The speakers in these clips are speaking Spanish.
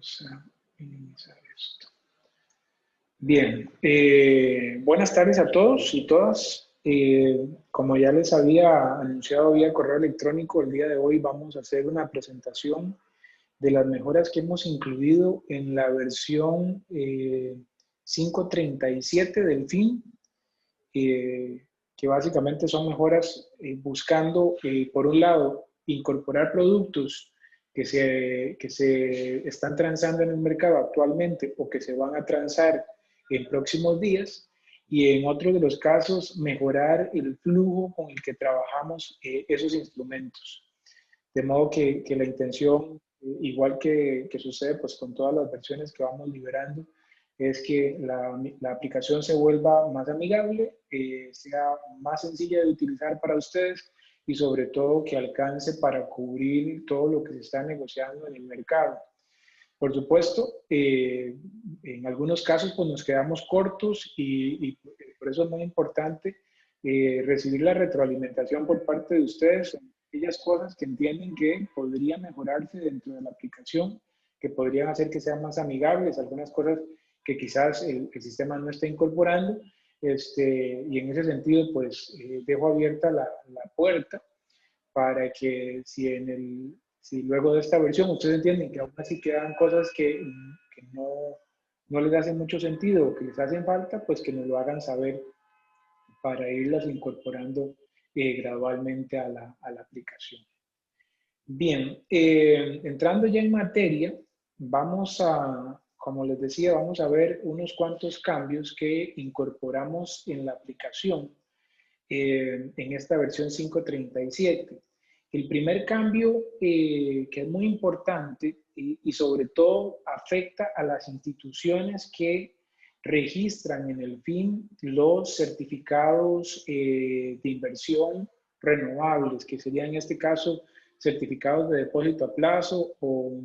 Vamos a minimizar esto. Bien, buenas tardes a todos y todas. Como ya les había anunciado vía correo electrónico, el día de hoy vamos a hacer una presentación de las mejoras que hemos incluido en la versión 5.37 del FIN, que básicamente son mejoras buscando, por un lado, incorporar productos que se están transando en el mercado actualmente o que se van a transar en próximos días, y en otros de los casos mejorar el flujo con el que trabajamos esos instrumentos. De modo que la intención, igual que sucede pues con todas las versiones que vamos liberando, es que la aplicación se vuelva más amigable, sea más sencilla de utilizar para ustedes y sobre todo que alcance para cubrir todo lo que se está negociando en el mercado. Por supuesto, en algunos casos pues nos quedamos cortos y por eso es muy importante recibir la retroalimentación por parte de ustedes en aquellas cosas que entienden que podrían mejorarse dentro de la aplicación, que podrían hacer que sean más amigables, algunas cosas que quizás el sistema no está incorporando, y en ese sentido pues dejo abierta la puerta para que si luego de esta versión ustedes entienden que aún así quedan cosas que no les hacen mucho sentido o que les hacen falta, pues que nos lo hagan saber para irlas incorporando gradualmente a la aplicación. Bien, entrando ya en materia, como les decía, vamos a ver unos cuantos cambios que incorporamos en la aplicación en esta versión 5.37. El primer cambio que es muy importante y sobre todo afecta a las instituciones que registran en el FIN los certificados de inversión renovables, que serían en este caso certificados de depósito a plazo o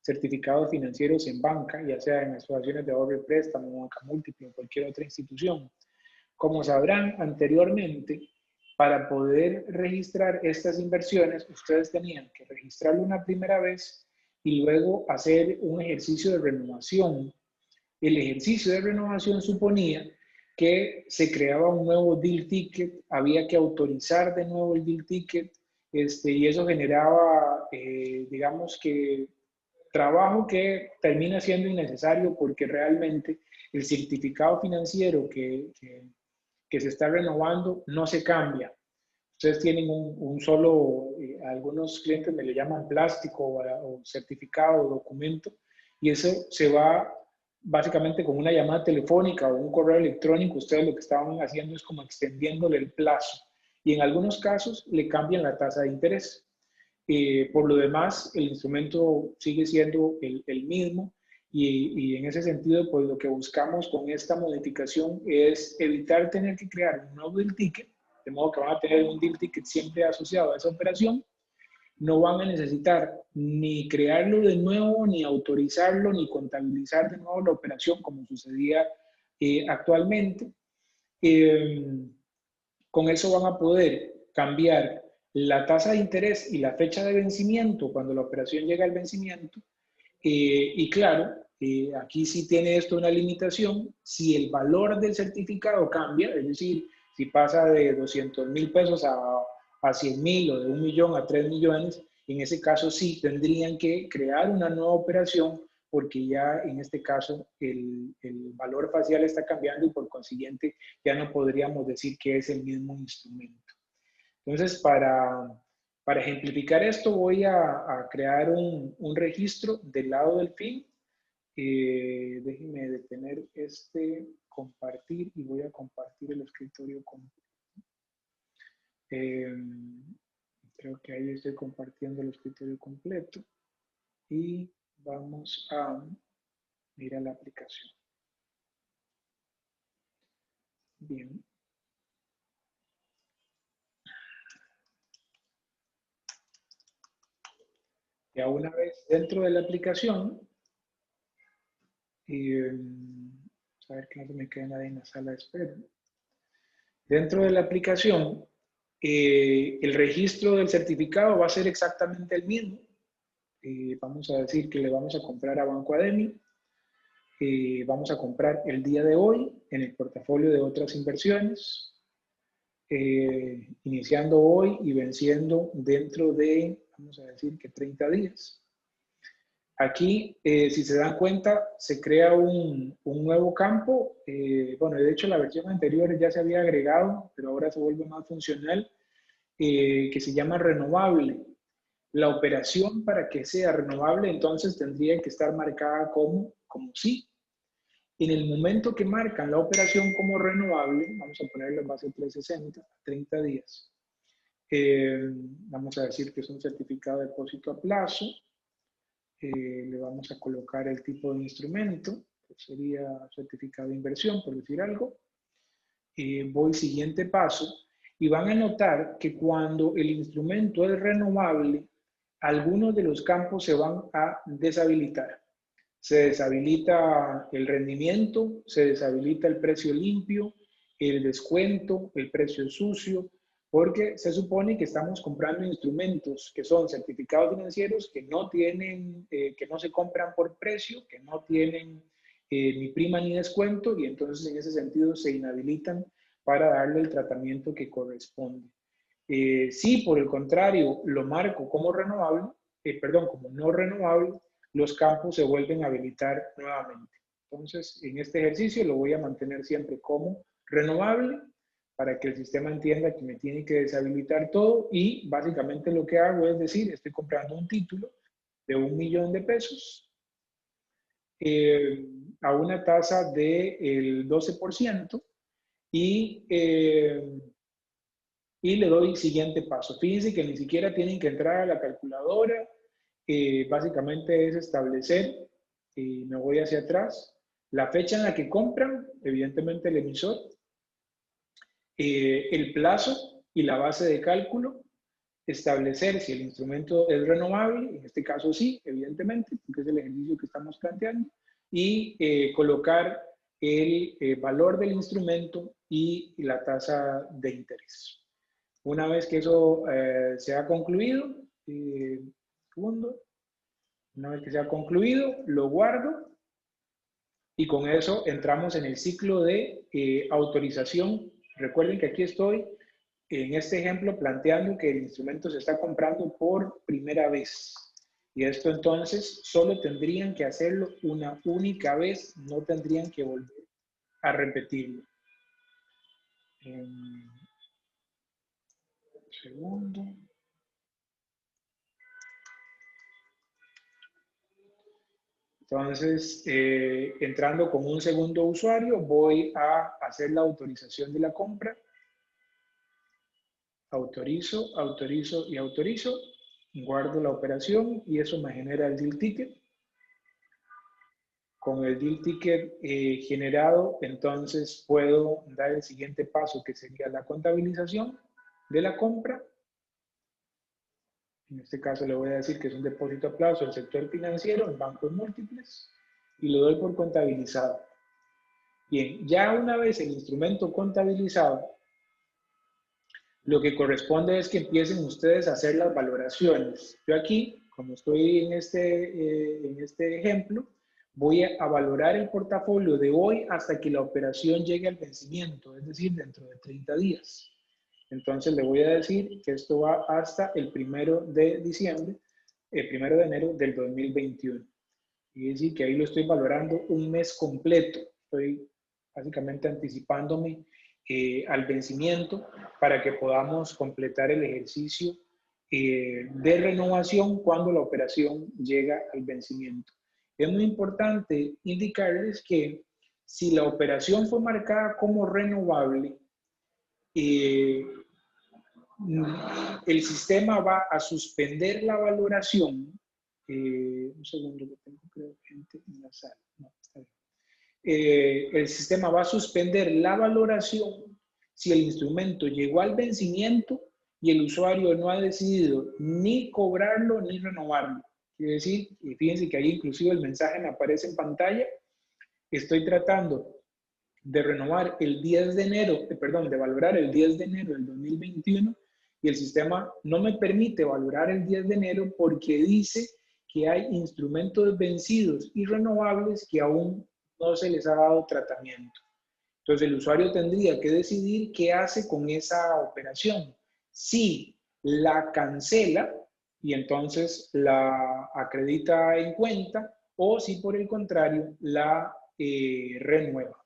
certificados financieros en banca, ya sea en asociaciones de ahorro y préstamo, banca múltiple o cualquier otra institución. Como sabrán anteriormente, para poder registrar estas inversiones, ustedes tenían que registrarlo una primera vez y luego hacer un ejercicio de renovación. El ejercicio de renovación suponía que se creaba un nuevo deal ticket, había que autorizar de nuevo el deal ticket, y eso generaba, digamos que, trabajo que termina siendo innecesario porque realmente el certificado financiero que se está renovando no se cambia. Ustedes tienen un solo, algunos clientes me le llaman plástico o certificado o documento, y eso se va básicamente con una llamada telefónica o un correo electrónico. Ustedes lo que estaban haciendo es como extendiéndole el plazo, y en algunos casos le cambian la tasa de interés. Por lo demás, el instrumento sigue siendo el mismo, y en ese sentido, pues lo que buscamos con esta modificación es evitar tener que crear un nuevo deal ticket, de modo que van a tener un deal ticket siempre asociado a esa operación. No van a necesitar ni crearlo de nuevo, ni autorizarlo, ni contabilizar de nuevo la operación como sucedía actualmente. Con eso van a poder cambiar la tasa de interés y la fecha de vencimiento cuando la operación llega al vencimiento. Y claro, aquí sí tiene esto una limitación. Si el valor del certificado cambia, es decir, si pasa de 200,000 pesos a 100,000 o de 1 millón a 3 millones, en ese caso sí tendrían que crear una nueva operación, porque ya en este caso el valor facial está cambiando y por consiguiente ya no podríamos decir que es el mismo instrumento. Entonces, para ejemplificar esto, voy a crear un registro del lado del FIN. Déjenme detener compartir, y voy a compartir el escritorio completo. Creo que ahí estoy compartiendo el escritorio completo. Y vamos a ir a la aplicación. Bien. Ya una vez dentro de la aplicación, a ver que no se me quede nadie en la sala de espera. Dentro de la aplicación, el registro del certificado va a ser exactamente el mismo. vamos a decir que le vamos a comprar a Banco Ademi. Vamos a comprar el día de hoy en el portafolio de otras inversiones, iniciando hoy y venciendo dentro de, vamos a decir que 30 días. Aquí, si se dan cuenta, se crea un nuevo campo. Bueno, de hecho, la versión anterior ya se había agregado, pero ahora se vuelve más funcional, que se llama renovable. La operación, para que sea renovable, entonces tendría que estar marcada como sí. En el momento que marcan la operación como renovable, vamos a ponerle en base 360, 30 días. Vamos a decir que es un certificado de depósito a plazo. Le vamos a colocar el tipo de instrumento, que sería certificado de inversión, por decir algo. Voy siguiente paso y van a notar que cuando el instrumento es renovable, algunos de los campos se van a deshabilitar. Se deshabilita el rendimiento, se deshabilita el precio limpio, el descuento, el precio sucio, porque se supone que estamos comprando instrumentos que son certificados financieros que no tienen, que no se compran por precio, que no tienen ni prima ni descuento, y entonces en ese sentido se inhabilitan para darle el tratamiento que corresponde. Si por el contrario lo marco como renovable, como no renovable, los campos se vuelven a habilitar nuevamente. Entonces, en este ejercicio lo voy a mantener siempre como renovable para que el sistema entienda que me tiene que deshabilitar todo, y básicamente lo que hago es decir, estoy comprando un título de $1.000.000 de pesos a una tasa del 12% y le doy siguiente paso. Fíjense que ni siquiera tienen que entrar a la calculadora. Básicamente es establecer, me voy hacia atrás, la fecha en la que compran, evidentemente el emisor, el plazo y la base de cálculo, establecer si el instrumento es renovable, en este caso sí, evidentemente, porque es el ejercicio que estamos planteando, y colocar el valor del instrumento y la tasa de interés. Una vez que eso se ha concluido, una vez que se ha concluido, lo guardo y con eso entramos en el ciclo de autorización. Recuerden que aquí estoy en este ejemplo planteando que el instrumento se está comprando por primera vez. Y esto entonces solo tendrían que hacerlo una única vez, no tendrían que volver a repetirlo. Un segundo. Entonces, entrando con un segundo usuario, voy a hacer la autorización de la compra. Autorizo, autorizo y autorizo. Guardo la operación y eso me genera el deal ticket. Con el deal ticket generado, entonces puedo dar el siguiente paso, que sería la contabilización de la compra. En este caso le voy a decir que es un depósito a plazo del sector financiero en bancos múltiples y lo doy por contabilizado. Bien, ya una vez el instrumento contabilizado, lo que corresponde es que empiecen ustedes a hacer las valoraciones. Yo aquí, como estoy en este ejemplo, voy a valorar el portafolio de hoy hasta que la operación llegue al vencimiento, es decir, dentro de 30 días. Entonces le voy a decir que esto va hasta el 1 de diciembre, el 1 de enero del 2021. Y es decir, que ahí lo estoy valorando un mes completo. Estoy básicamente anticipándome al vencimiento para que podamos completar el ejercicio de renovación cuando la operación llega al vencimiento. Es muy importante indicarles que si la operación fue marcada como renovable, el sistema va a suspender la valoración. Un segundo, que tengo creo gente en la sala. No, está bien. El sistema va a suspender la valoración si el instrumento llegó al vencimiento y el usuario no ha decidido ni cobrarlo ni renovarlo. Quiere decir, y fíjense que ahí inclusive el mensaje me aparece en pantalla, estoy tratando de renovar el 10 de enero, de valorar el 10 de enero del 2021 y el sistema no me permite valorar el 10 de enero porque dice que hay instrumentos vencidos y renovables que aún no se les ha dado tratamiento. Entonces el usuario tendría que decidir qué hace con esa operación. Si la cancela y entonces la acredita en cuenta, o si por el contrario la renueva.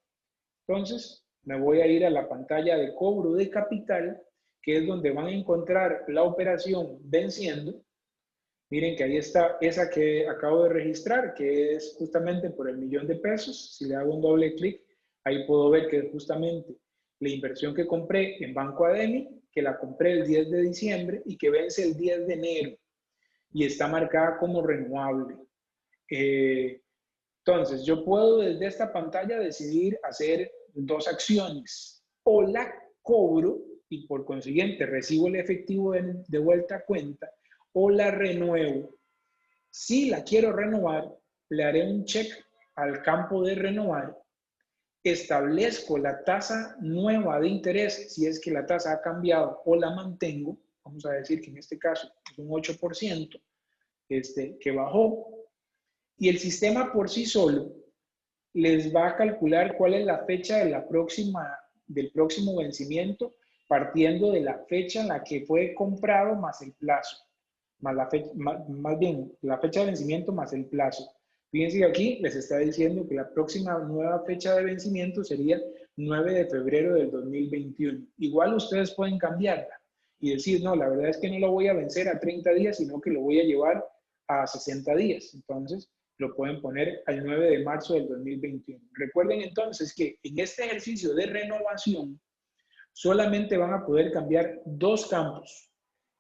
Entonces me voy a ir a la pantalla de cobro de capital, que es donde van a encontrar la operación venciendo. Miren que ahí está esa que acabo de registrar, que es justamente por el $1.000.000. Si le hago un doble clic, ahí puedo ver que es justamente la inversión que compré en Banco Ademi, que la compré el 10 de diciembre y que vence el 10 de enero y está marcada como renovable. Entonces, yo puedo desde esta pantalla decidir hacer dos acciones. O la cobro y por consiguiente recibo el efectivo de vuelta a cuenta, o la renuevo. Si la quiero renovar, le haré un check al campo de renovar, establezco la tasa nueva de interés, si es que la tasa ha cambiado, o la mantengo. Vamos a decir que en este caso es un 8% que bajó, y el sistema por sí solo les va a calcular cuál es la fecha de del próximo vencimiento, partiendo de la fecha en la que fue comprado más el plazo, más bien la fecha de vencimiento más el plazo. Fíjense que aquí les está diciendo que la próxima nueva fecha de vencimiento sería 9 de febrero del 2021. Igual ustedes pueden cambiarla y decir, no, la verdad es que no lo voy a vencer a 30 días, sino que lo voy a llevar a 60 días. Entonces, lo pueden poner al 9 de marzo del 2021. Recuerden entonces que en este ejercicio de renovación solamente van a poder cambiar dos campos: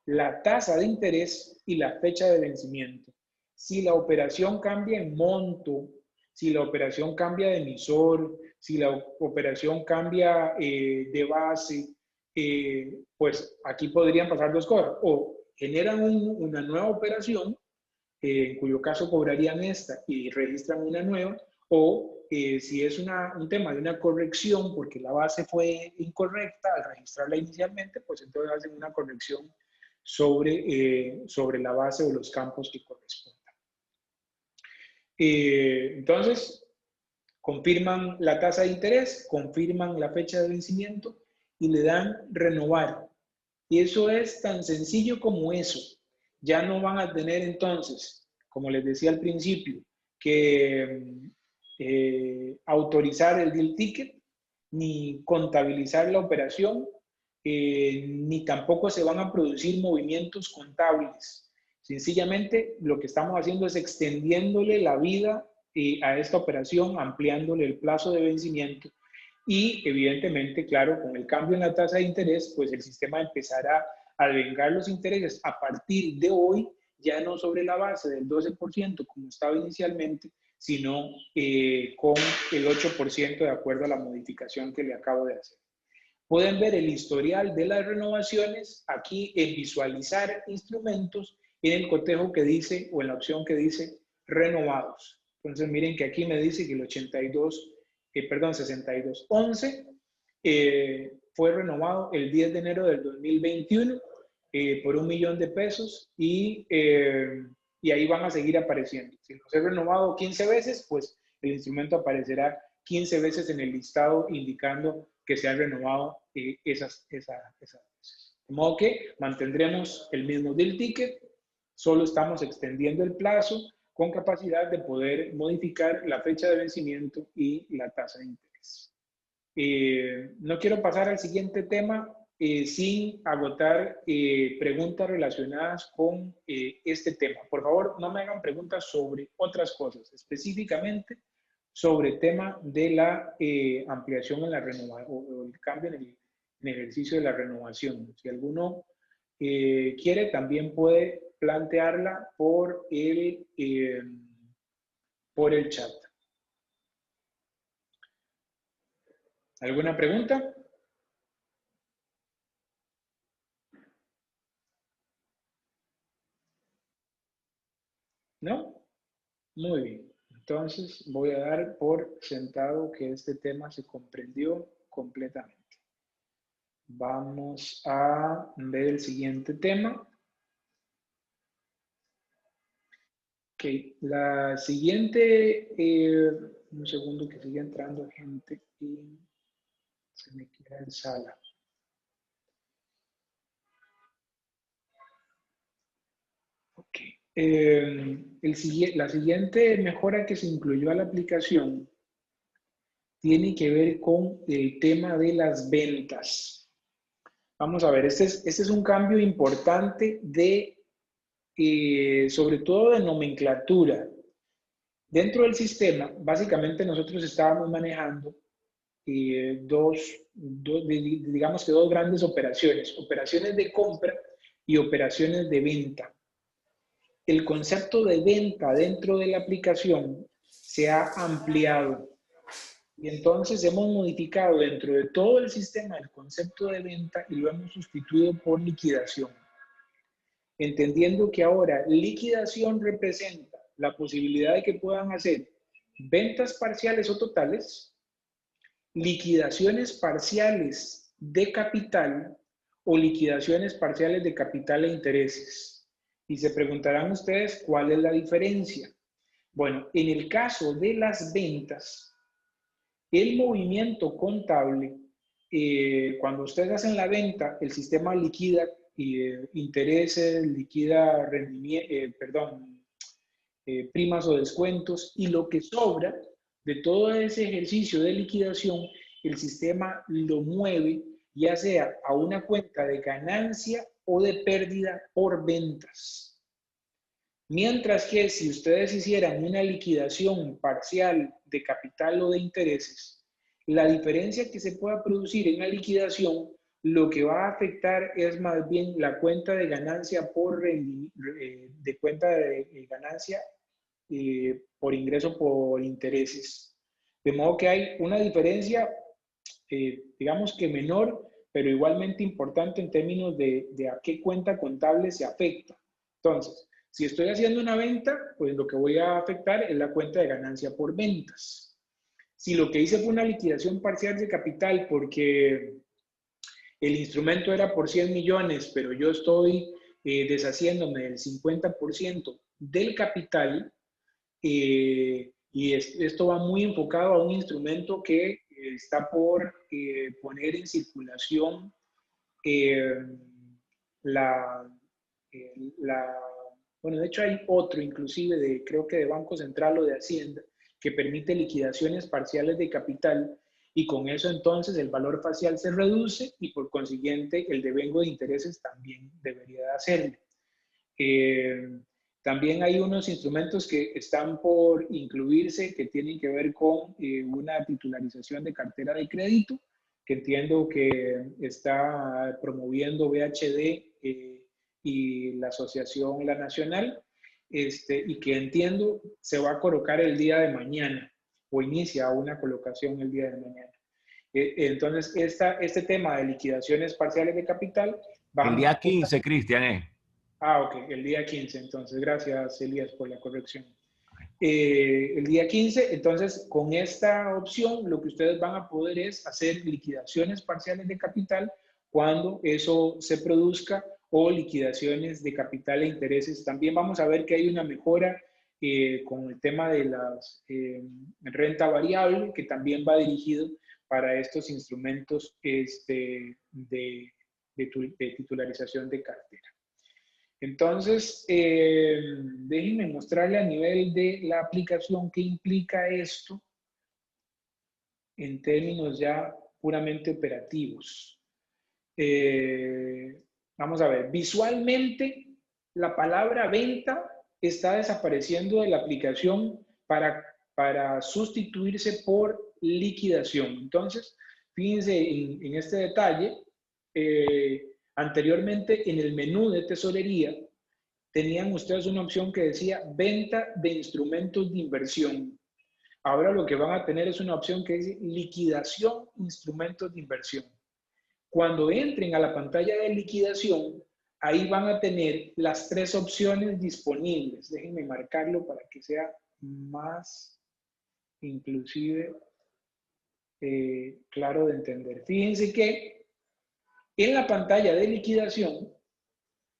la tasa de interés y la fecha de vencimiento. Si la operación cambia en monto, si la operación cambia de emisor, si la operación cambia de base, pues aquí podrían pasar dos cosas: o generan una nueva operación, en cuyo caso cobrarían esta y registran una nueva, o si es un tema de una corrección porque la base fue incorrecta al registrarla inicialmente, pues entonces hacen una corrección sobre la base o los campos que correspondan. Entonces, confirman la tasa de interés, confirman la fecha de vencimiento y le dan renovar. Y eso es tan sencillo como eso. Ya no van a tener entonces, como les decía al principio, que autorizar el deal ticket, ni contabilizar la operación, ni tampoco se van a producir movimientos contables. Sencillamente lo que estamos haciendo es extendiéndole la vida a esta operación, ampliándole el plazo de vencimiento. Y evidentemente, claro, con el cambio en la tasa de interés, pues el sistema empezará a devengar los intereses a partir de hoy, ya no sobre la base del 12% como estaba inicialmente, sino con el 8% de acuerdo a la modificación que le acabo de hacer. Pueden ver el historial de las renovaciones aquí en visualizar instrumentos, en el cotejo que dice, o en la opción que dice renovados. Entonces miren que aquí me dice que el 6211 fue renovado el 10 de enero del 2021 por $1.000.000 y ahí van a seguir apareciendo. Si los he renovado 15 veces, pues el instrumento aparecerá 15 veces en el listado indicando que se han renovado esas veces. De modo que mantendremos el mismo deal ticket, solo estamos extendiendo el plazo con capacidad de poder modificar la fecha de vencimiento y la tasa de interés. No quiero pasar al siguiente tema sin agotar preguntas relacionadas con este tema. Por favor, no me hagan preguntas sobre otras cosas, específicamente sobre el tema de la ampliación en la renovación o el cambio en el ejercicio de la renovación. Si alguno quiere, también puede plantearla por el chat. ¿Alguna pregunta? ¿No? Muy bien. Entonces voy a dar por sentado que este tema se comprendió completamente. Vamos a ver el siguiente tema, Ok, la siguiente, un segundo que sigue entrando gente y se me queda en sala. Ok. La siguiente mejora que se incluyó a la aplicación tiene que ver con el tema de las ventas. Vamos a ver, este es un cambio importante de, sobre todo de nomenclatura. Dentro del sistema, básicamente nosotros estábamos manejando digamos que dos grandes operaciones, operaciones de compra y operaciones de venta. El concepto de venta dentro de la aplicación se ha ampliado y entonces hemos modificado dentro de todo el sistema el concepto de venta y lo hemos sustituido por liquidación. Entendiendo que ahora liquidación representa la posibilidad de que puedan hacer ventas parciales o totales, liquidaciones parciales de capital o liquidaciones parciales de capital e intereses. Y se preguntarán ustedes cuál es la diferencia. Bueno, en el caso de las ventas, el movimiento contable, cuando ustedes hacen la venta, el sistema liquida intereses, liquida primas o descuentos, y lo que sobra de todo ese ejercicio de liquidación, el sistema lo mueve ya sea a una cuenta de ganancia o de pérdida por ventas. Mientras que si ustedes hicieran una liquidación parcial de capital o de intereses, la diferencia que se pueda producir en la liquidación, lo que va a afectar es más bien la cuenta de ganancia por ingreso por intereses. De modo que hay una diferencia, digamos que menor, pero igualmente importante en términos de a qué cuenta contable se afecta. Entonces, si estoy haciendo una venta, pues lo que voy a afectar es la cuenta de ganancia por ventas. Si lo que hice fue una liquidación parcial de capital porque el instrumento era por 100 millones, pero yo estoy deshaciéndome del 50% del capital, y esto va muy enfocado a un instrumento que está por poner en circulación eh, la, la, bueno, de hecho hay otro inclusive, creo que de Banco Central o de Hacienda, que permite liquidaciones parciales de capital y con eso entonces el valor facial se reduce y por consiguiente el devengo de intereses también debería de hacerlo. También hay unos instrumentos que están por incluirse que tienen que ver con una titularización de cartera de crédito, que entiendo que está promoviendo BHD y la Asociación La Nacional, y que entiendo se va a colocar el día de mañana o inicia una colocación el día de mañana. Entonces, este tema de liquidaciones parciales de capital el día 15, Cristian, Ok, el día 15, entonces, gracias Elías por la corrección. El día 15, entonces, con esta opción, lo que ustedes van a poder es hacer liquidaciones parciales de capital cuando eso se produzca o liquidaciones de capital e intereses. También vamos a ver que hay una mejora con el tema de la renta variable, que también va dirigido para estos instrumentos de titularización de cartera. Entonces, déjenme mostrarle a nivel de la aplicación qué implica esto en términos ya puramente operativos. Vamos a ver, visualmente la palabra venta está desapareciendo de la aplicación para sustituirse por liquidación. Entonces, fíjense en este detalle. Anteriormente, en el menú de tesorería, tenían ustedes una opción que decía venta de instrumentos de inversión. Ahora lo que van a tener es una opción que dice liquidación instrumentos de inversión. Cuando entren a la pantalla de liquidación, ahí van a tener las tres opciones disponibles. Déjenme marcarlo para que sea más inclusive claro de entender. Fíjense que en la pantalla de liquidación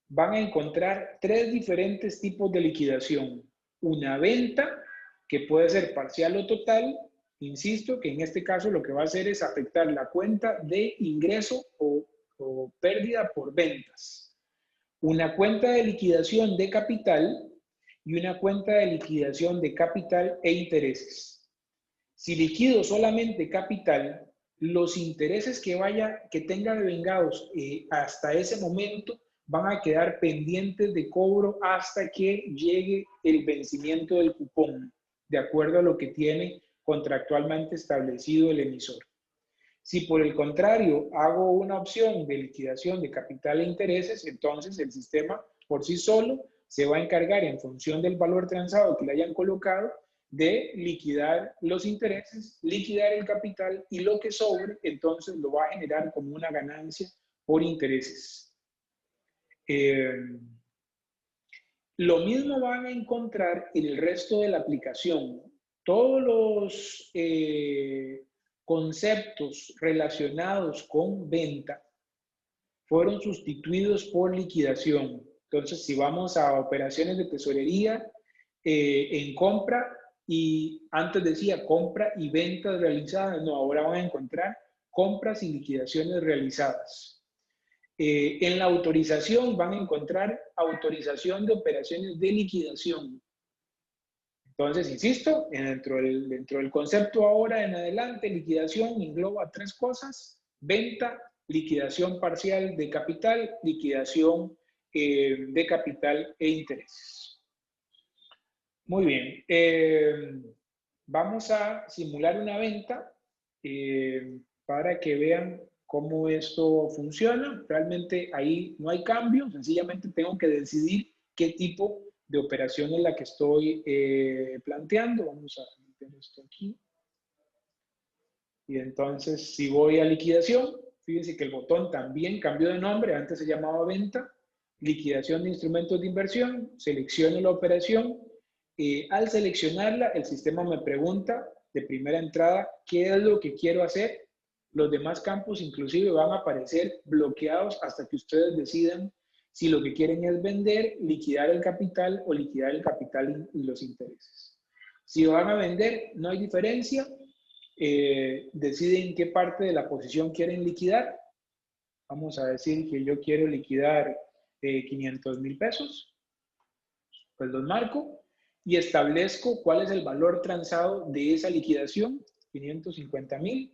van a encontrar tres diferentes tipos de liquidación. una venta que puede ser parcial o total. Insisto que en este caso lo que va a hacer es afectar la cuenta de ingreso o pérdida por ventas. Una cuenta de liquidación de capital y una cuenta de liquidación de capital e intereses. Si liquido solamente capital, los intereses que tenga devengados hasta ese momento van a quedar pendientes de cobro hasta que llegue el vencimiento del cupón, de acuerdo a lo que tiene contractualmente establecido el emisor. Si por el contrario hago una opción de liquidación de capital e intereses, entonces el sistema por sí solo se va a encargar, en función del valor transado que le hayan colocado, de liquidar los intereses, liquidar el capital, y lo que sobre entonces lo va a generar como una ganancia por intereses. Lo mismo van a encontrar en el resto de la aplicación. Todos los conceptos relacionados con venta fueron sustituidos por liquidación. Entonces, si vamos a operaciones de tesorería en compra, y antes decía compra y ventas realizadas, no, ahora van a encontrar compras y liquidaciones realizadas. En la autorización van a encontrar autorización de operaciones de liquidación. Entonces, insisto, dentro del concepto ahora en adelante, liquidación engloba tres cosas: venta, liquidación parcial de capital, liquidación de capital e intereses. Muy bien. Vamos a simular una venta para que vean cómo esto funciona. Realmente ahí no hay cambio, sencillamente tengo que decidir qué tipo de operación es la que estoy planteando. Vamos a meter esto aquí. Y entonces, si voy a liquidación, fíjense que el botón también cambió de nombre, antes se llamaba venta, liquidación de instrumentos de inversión, selecciono la operación. Al seleccionarla, el sistema me pregunta de primera entrada qué es lo que quiero hacer. Los demás campos inclusive van a aparecer bloqueados hasta que ustedes decidan si lo que quieren es vender, liquidar el capital o liquidar el capital y los intereses. Si van a vender, no hay diferencia. Deciden qué parte de la posición quieren liquidar. Vamos a decir que yo quiero liquidar 500,000 pesos. Pues los marco y establezco cuál es el valor transado de esa liquidación, 550,000.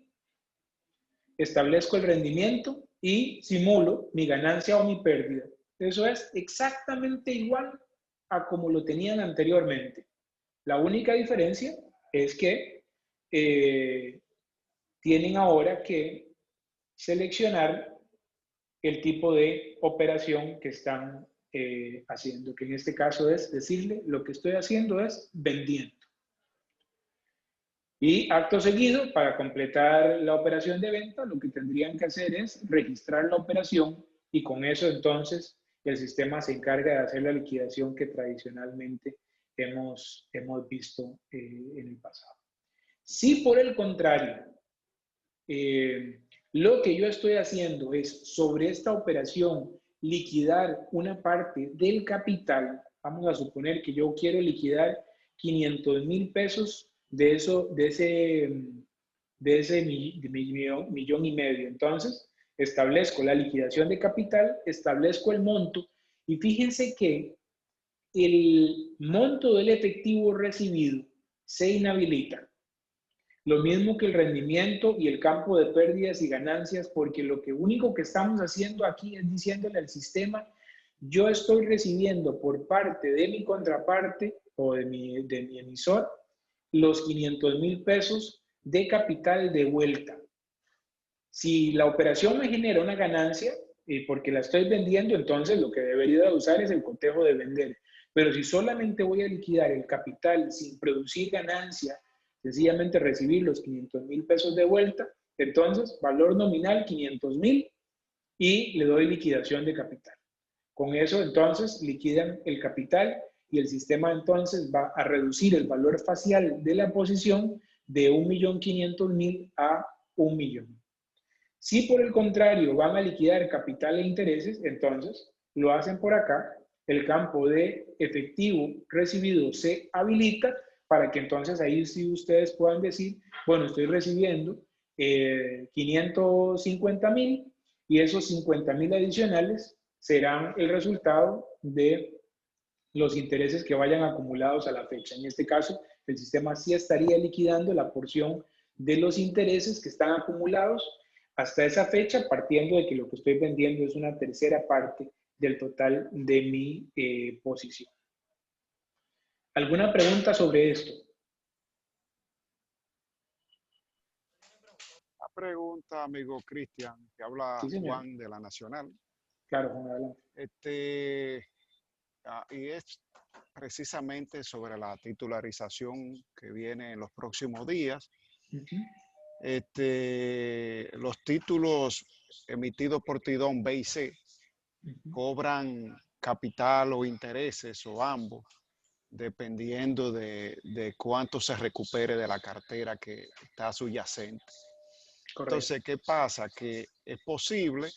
Establezco el rendimiento y simulo mi ganancia o mi pérdida. Eso es exactamente igual a como lo tenían anteriormente. La única diferencia es que tienen ahora que seleccionar el tipo de operación que están haciendo, que en este caso es decirle, lo que estoy haciendo es vendiendo. Y acto seguido, para completar la operación de venta, lo que tendrían que hacer es registrar la operación, y con eso entonces el sistema se encarga de hacer la liquidación que tradicionalmente hemos visto en el pasado. Si por el contrario, lo que yo estoy haciendo es sobre esta operación liquidar una parte del capital, vamos a suponer que yo quiero liquidar 500,000 pesos de ese millón y medio. Entonces, establezco la liquidación de capital, establezco el monto, y fíjense que el monto del efectivo recibido se inhabilita. Lo mismo que el rendimiento y el campo de pérdidas y ganancias, porque lo único que estamos haciendo aquí es diciéndole al sistema, yo estoy recibiendo por parte de mi contraparte o de mi emisor los 500,000 pesos de capital de vuelta. Si la operación me genera una ganancia, porque la estoy vendiendo, entonces lo que debería usar es el cotejo de vender. Pero si solamente voy a liquidar el capital sin producir ganancia, sencillamente recibir los 500,000 pesos de vuelta, entonces valor nominal 500,000 y le doy liquidación de capital. Con eso entonces liquidan el capital y el sistema entonces va a reducir el valor facial de la posición de 1.500.000 a 1.000.000. Si por el contrario van a liquidar capital e intereses, entonces lo hacen por acá, el campo de efectivo recibido se habilita para que entonces ahí sí ustedes puedan decir, bueno, estoy recibiendo 550,000 y esos 50,000 adicionales serán el resultado de los intereses que vayan acumulados a la fecha. En este caso, el sistema sí estaría liquidando la porción de los intereses que están acumulados hasta esa fecha, partiendo de que lo que estoy vendiendo es una tercera parte del total de mi posición. ¿Alguna pregunta sobre esto? Una pregunta, amigo Cristian, que habla Sí, señor. Juan de la Nacional. Claro, Juan, adelante. Y es precisamente sobre la titularización que viene en los próximos días. Los títulos emitidos por Tidón B y C cobran capital o intereses o ambos, dependiendo de cuánto se recupere de la cartera que está subyacente. Correcto. Entonces, ¿qué pasa? Que es posible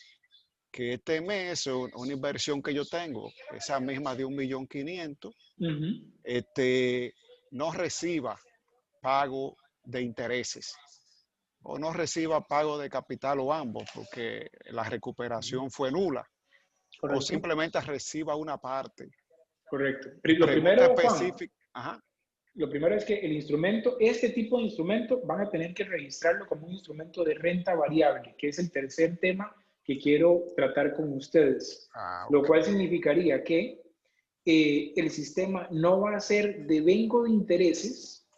que este mes una inversión que yo tengo, esa misma de 1.500.000, no reciba pago de intereses o no reciba pago de capital o ambos porque la recuperación fue nula. Correcto. O simplemente reciba una parte. Correcto. Lo primero, Juan, lo primero es que el instrumento, este tipo de instrumento, van a tener que registrarlo como un instrumento de renta variable, que es el tercer tema que quiero tratar con ustedes. Okay. Lo cual significaría que el sistema no va a ser devengo de intereses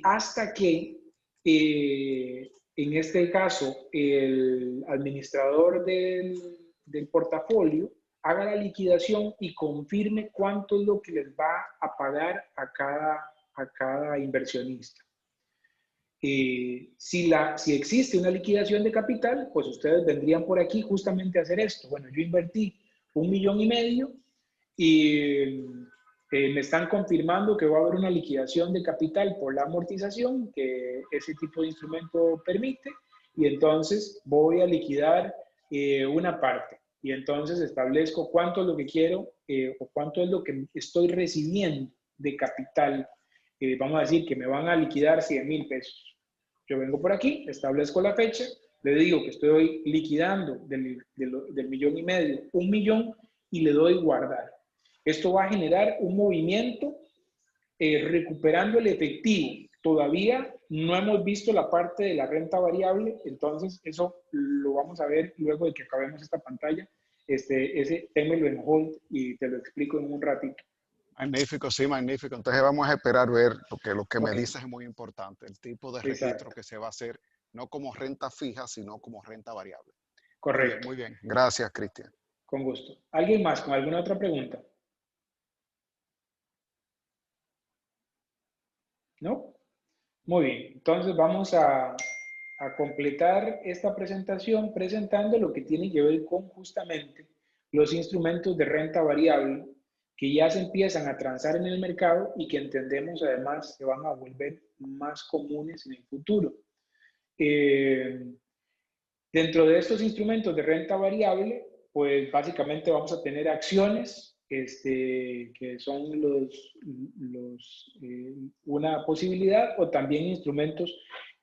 hasta que, en este caso, el administrador del portafolio haga la liquidación y confirme cuánto es lo que les va a pagar a cada inversionista. Si existe una liquidación de capital, pues ustedes vendrían por aquí justamente a hacer esto. Bueno, yo invertí 1,5 millones y me están confirmando que va a haber una liquidación de capital por la amortización que ese tipo de instrumento permite, y entonces voy a liquidar una parte. Y entonces establezco cuánto es lo que quiero o cuánto es lo que estoy recibiendo de capital. Vamos a decir que me van a liquidar 100,000 pesos. Yo vengo por aquí, establezco la fecha, le digo que estoy liquidando del 1,5 millones 1 millón y le doy guardar. Esto va a generar un movimiento recuperando el efectivo. Todavía no hemos visto la parte de la renta variable, entonces eso lo vamos a ver luego de que acabemos esta pantalla. Ese témelo en hold y te lo explico en un ratito. Magnífico, sí, magnífico. Entonces vamos a esperar ver, porque lo que me dices es muy importante, el tipo de registro que se va a hacer, no como renta fija, sino como renta variable. Correcto. Muy bien. Gracias, Cristian. Con gusto. ¿Alguien más con alguna otra pregunta? ¿No? Muy bien. Entonces vamos a completar esta presentación presentando lo que tiene que ver con justamente los instrumentos de renta variable que ya se empiezan a transar en el mercado y que entendemos además se van a volver más comunes en el futuro. Dentro de estos instrumentos de renta variable, pues básicamente vamos a tener acciones, que son una posibilidad, o también instrumentos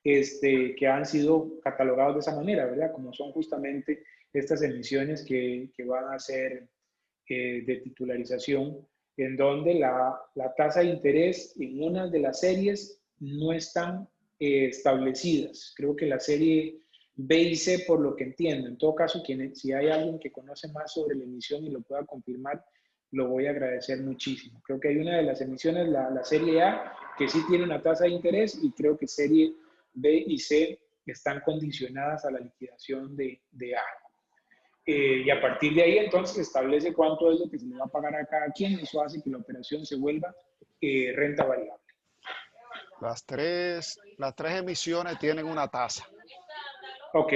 que han sido catalogados de esa manera, ¿verdad? Como son justamente estas emisiones que van a ser de titularización, en donde la tasa de interés en una de las series no están establecidas. Creo que la serie B y C, por lo que entiendo. En todo caso, si hay alguien que conoce más sobre la emisión y lo pueda confirmar, lo voy a agradecer muchísimo. Creo que hay una de las emisiones, la serie A, que sí tiene una tasa de interés, y creo que serie B y C están condicionadas a la liquidación de A. Y a partir de ahí, entonces, establece cuánto es lo que se le va a pagar a cada quien. Eso hace que la operación se vuelva renta variable. Las tres emisiones tienen una tasa. Ok.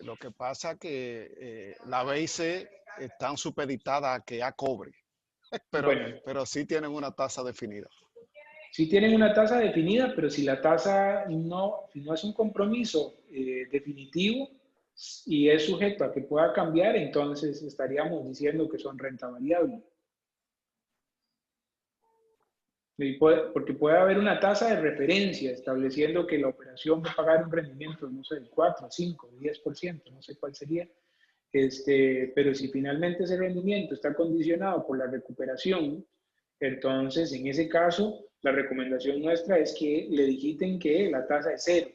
Lo que pasa es que la B y C están supeditadas a que A cobre, pero sí tienen una tasa definida. Sí tienen una tasa definida, pero si la tasa no es un compromiso definitivo, y es sujeto a que pueda cambiar, entonces estaríamos diciendo que son renta variable. Porque puede haber una tasa de referencia estableciendo que la operación va a pagar un rendimiento, no sé, del 4, 5, 10%, no sé cuál sería. Pero si finalmente ese rendimiento está condicionado por la recuperación, entonces en ese caso la recomendación nuestra es que le digiten que la tasa es cero,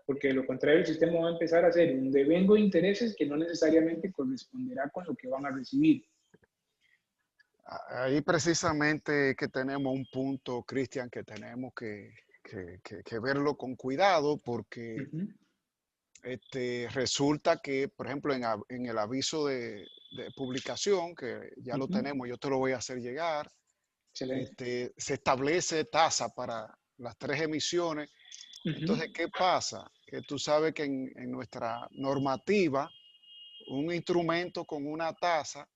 porque de lo contrario el sistema va a empezar a hacer un devengo de intereses que no necesariamente corresponderá con lo que van a recibir. Ahí precisamente que tenemos un punto, Cristian, que tenemos que verlo con cuidado porque resulta que, por ejemplo, en el aviso de publicación, que ya lo tenemos, yo te lo voy a hacer llegar, se establece tasa para las 3 emisiones. Entonces, ¿qué pasa? Que tú sabes que en nuestra normativa, un instrumento con una tasa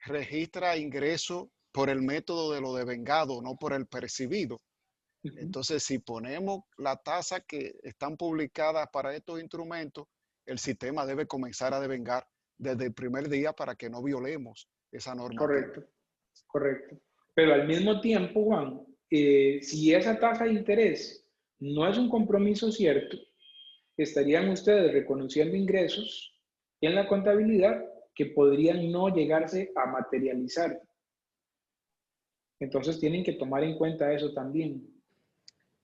registra ingreso por el método de lo devengado, no por el percibido. Entonces, si ponemos la tasa que están publicadas para estos instrumentos, el sistema debe comenzar a devengar desde el primer día para que no violemos esa normativa. Correcto, correcto. Pero al mismo tiempo, Juan, si esa tasa de interés no es un compromiso cierto, estarían ustedes reconociendo ingresos en la contabilidad que podrían no llegarse a materializar. Entonces tienen que tomar en cuenta eso también.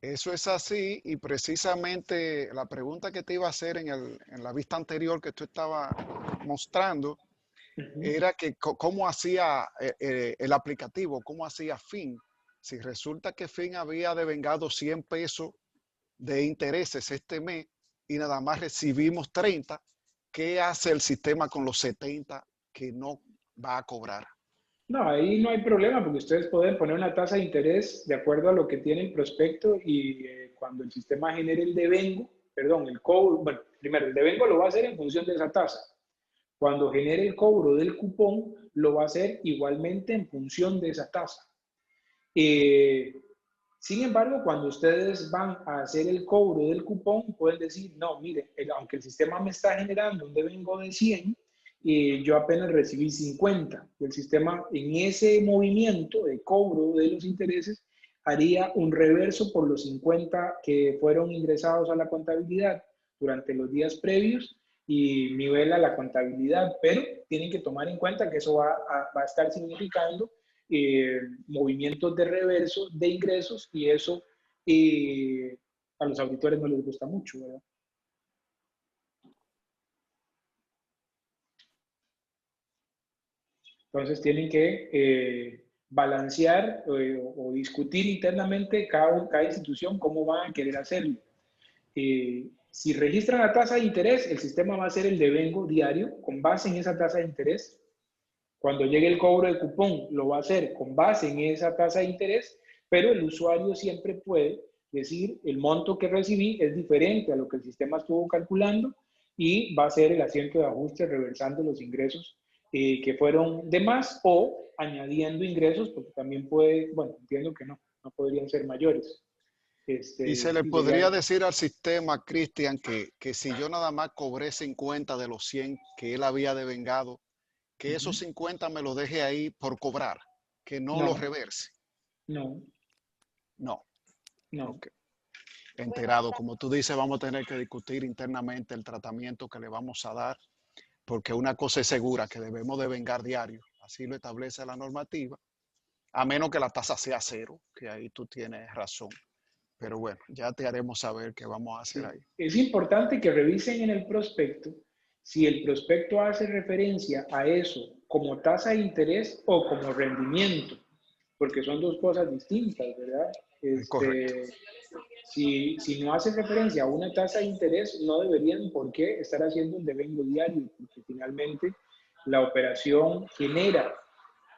Eso es así y precisamente la pregunta que te iba a hacer en la vista anterior que tú estabas mostrando era que cómo hacía el aplicativo, cómo hacía Fin. Si resulta que Fin había devengado 100 pesos de intereses este mes y nada más recibimos 30, ¿qué hace el sistema con los 70 que no va a cobrar? No, ahí no hay problema porque ustedes pueden poner una tasa de interés de acuerdo a lo que tiene el prospecto y cuando el sistema genere el devengo, perdón, el cobro, bueno, primero el devengo lo va a hacer en función de esa tasa. Cuando genere el cobro del cupón, lo va a hacer igualmente en función de esa tasa. Sin embargo, cuando ustedes van a hacer el cobro del cupón, pueden decir, no, mire, aunque el sistema me está generando un devengo de 100, yo apenas recibí 50. El sistema en ese movimiento de cobro de los intereses haría un reverso por los 50 que fueron ingresados a la contabilidad durante los días previos y nivela la contabilidad, pero tienen que tomar en cuenta que eso va a estar significando movimientos de reverso de ingresos y eso a los auditores no les gusta mucho, ¿verdad? Entonces tienen que balancear o discutir internamente cada institución cómo van a querer hacerlo. Si registran la tasa de interés, el sistema va a hacer el devengo diario con base en esa tasa de interés. Cuando llegue el cobro de cupón, lo va a hacer con base en esa tasa de interés, pero el usuario siempre puede decir el monto que recibí es diferente a lo que el sistema estuvo calculando y va a ser el asiento de ajuste reversando los ingresos que fueron de más o añadiendo ingresos, porque también puede, bueno, entiendo que no podrían ser mayores. Y se le podría decir al sistema, Cristian, que si yo nada más cobré 50 de los 100 que él había devengado, que esos 50 me los deje ahí por cobrar, que no los reverse. No. Okay. Enterado, como tú dices, vamos a tener que discutir internamente el tratamiento que le vamos a dar, porque una cosa es segura, que debemos devengar diario, así lo establece la normativa, a menos que la tasa sea cero, que ahí tú tienes razón. Pero bueno, ya te haremos saber qué vamos a hacer ahí. Es importante que revisen en el prospecto si el prospecto hace referencia a eso como tasa de interés o como rendimiento, porque son dos cosas distintas, ¿verdad? Correcto. Si no hace referencia a una tasa de interés, no deberían por qué estar haciendo un devengo diario, porque finalmente la operación genera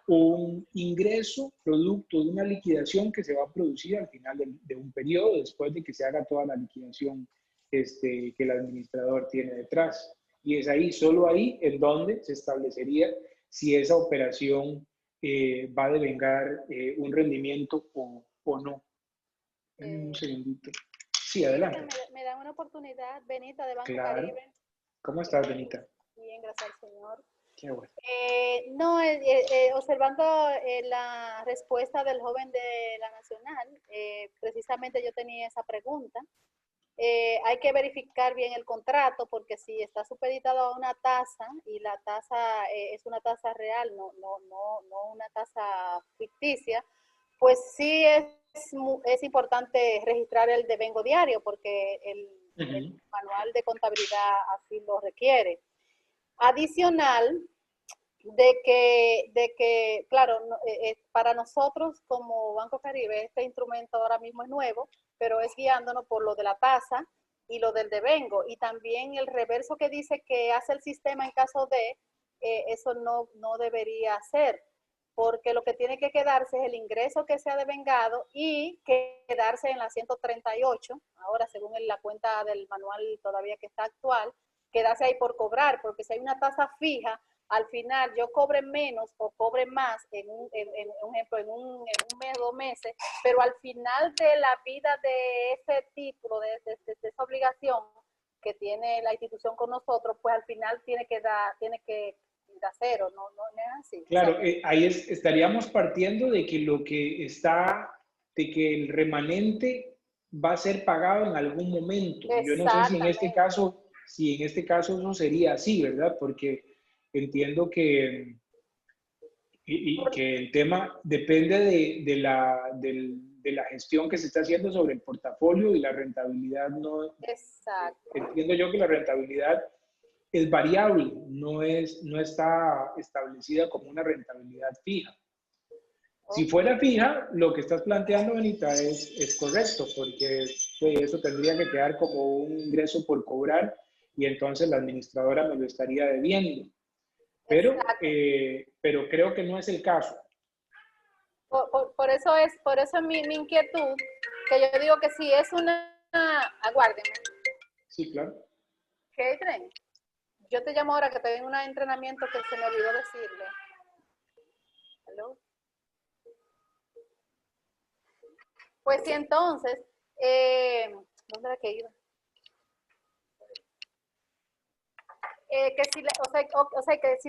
un ingreso producto de una liquidación que se va a producir al final de un periodo después de que se haga toda la liquidación que el administrador tiene detrás. Y es ahí, solo ahí, en donde se establecería si esa operación va a devengar un rendimiento o no. Un segundito. Sí, adelante. Me dan una oportunidad, Benita, de Banco Claro, Caribe. ¿Cómo estás, Benita? Bien, gracias al Señor. Qué bueno. No, observando la respuesta del joven de la Nacional, precisamente yo tenía esa pregunta. Hay que verificar bien el contrato porque si está supeditado a una tasa y la tasa es una tasa real, no una tasa ficticia, pues sí es importante registrar el devengo diario porque el manual de contabilidad así lo requiere. Adicional de que claro, para nosotros como Banco Caribe, este instrumento ahora mismo es nuevo, pero es guiándonos por lo de la tasa y lo del devengo. Y también el reverso que dice que hace el sistema en caso de, eso no debería ser, porque lo que tiene que quedarse es el ingreso que se ha devengado y quedarse en la 138, ahora según la cuenta del manual todavía que está actual, quedarse ahí por cobrar, porque si hay una tasa fija, al final yo cobre menos o cobre más en un ejemplo, en un mes, 2 meses, pero al final de la vida de ese título, de esa obligación que tiene la institución con nosotros, pues al final tiene que dar cero, no es así. Claro, ahí estaríamos partiendo de que lo que está, de que el remanente va a ser pagado en algún momento. Yo no sé si en este caso eso sería así, ¿verdad? Porque entiendo que, que el tema depende de la gestión que se está haciendo sobre el portafolio y la rentabilidad no. Exacto. Entiendo yo que la rentabilidad es variable, no está establecida como una rentabilidad fija. Si fuera fija, lo que estás planteando, Benita, es correcto, porque eso tendría que quedar como un ingreso por cobrar y entonces la administradora me lo estaría debiendo. Pero creo que no es el caso. Por eso es mi inquietud, que yo digo que si es una... Aguárdeme. Sí, claro. ¿Qué tren? Yo te llamo ahora que estoy en un entrenamiento que se me olvidó decirle. ¿Aló? Pues sí, entonces, ¿dónde era que iba? Que si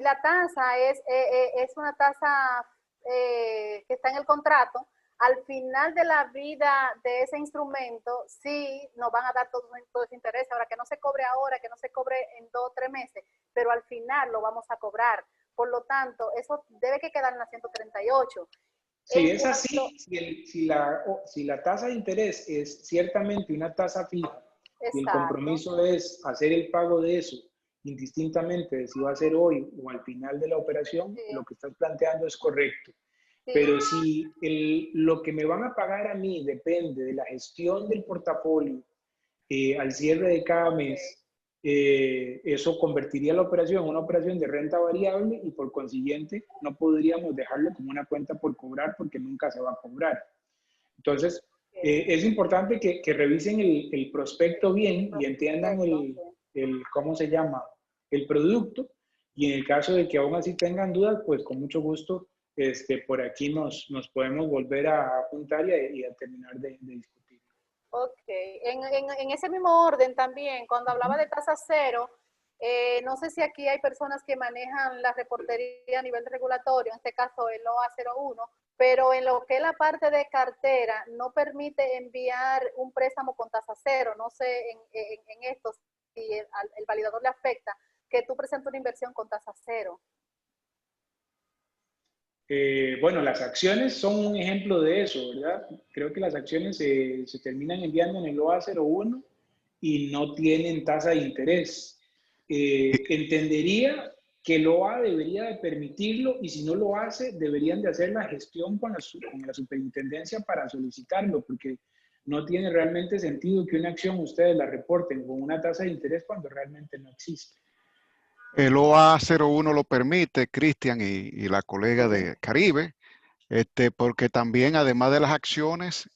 la tasa es una tasa que está en el contrato, al final de la vida de ese instrumento, sí nos van a dar todo ese interés. Ahora, que no se cobre ahora, que no se cobre en 2 o 3 meses, pero al final lo vamos a cobrar. Por lo tanto, eso debe que quedar en la 138. Si es así, si la tasa de interés es ciertamente una tasa fija, y el compromiso es hacer el pago de eso, indistintamente de si va a ser hoy o al final de la operación, lo que estás planteando es correcto. Pero si lo que me van a pagar a mí depende de la gestión del portafolio al cierre de cada mes, eso convertiría la operación en una operación de renta variable y por consiguiente no podríamos dejarlo como una cuenta por cobrar porque nunca se va a cobrar. Entonces, es importante que revisen el prospecto bien y entiendan ¿cómo se llama? El producto, y en el caso de que aún así tengan dudas, pues con mucho gusto por aquí nos podemos volver a juntar y a terminar de discutir. Ok, en ese mismo orden también, cuando hablaba de tasa cero, no sé si aquí hay personas que manejan la reportería a nivel regulatorio, en este caso el OA 01, pero en lo que es la parte de cartera, no permite enviar un préstamo con tasa cero. No sé en esto si el validador le afecta que tú presentes una inversión con tasa cero. Bueno, las acciones son un ejemplo de eso, ¿verdad? Creo que las acciones se terminan enviando en el OA 01 y no tienen tasa de interés. Entendería que el OA debería de permitirlo y si no lo hace, deberían de hacer la gestión con la superintendencia para solicitarlo, porque no tiene realmente sentido que una acción ustedes la reporten con una tasa de interés cuando realmente no existe. El OA 01 lo permite, Cristian y la colega de Caribe, porque también además de las acciones,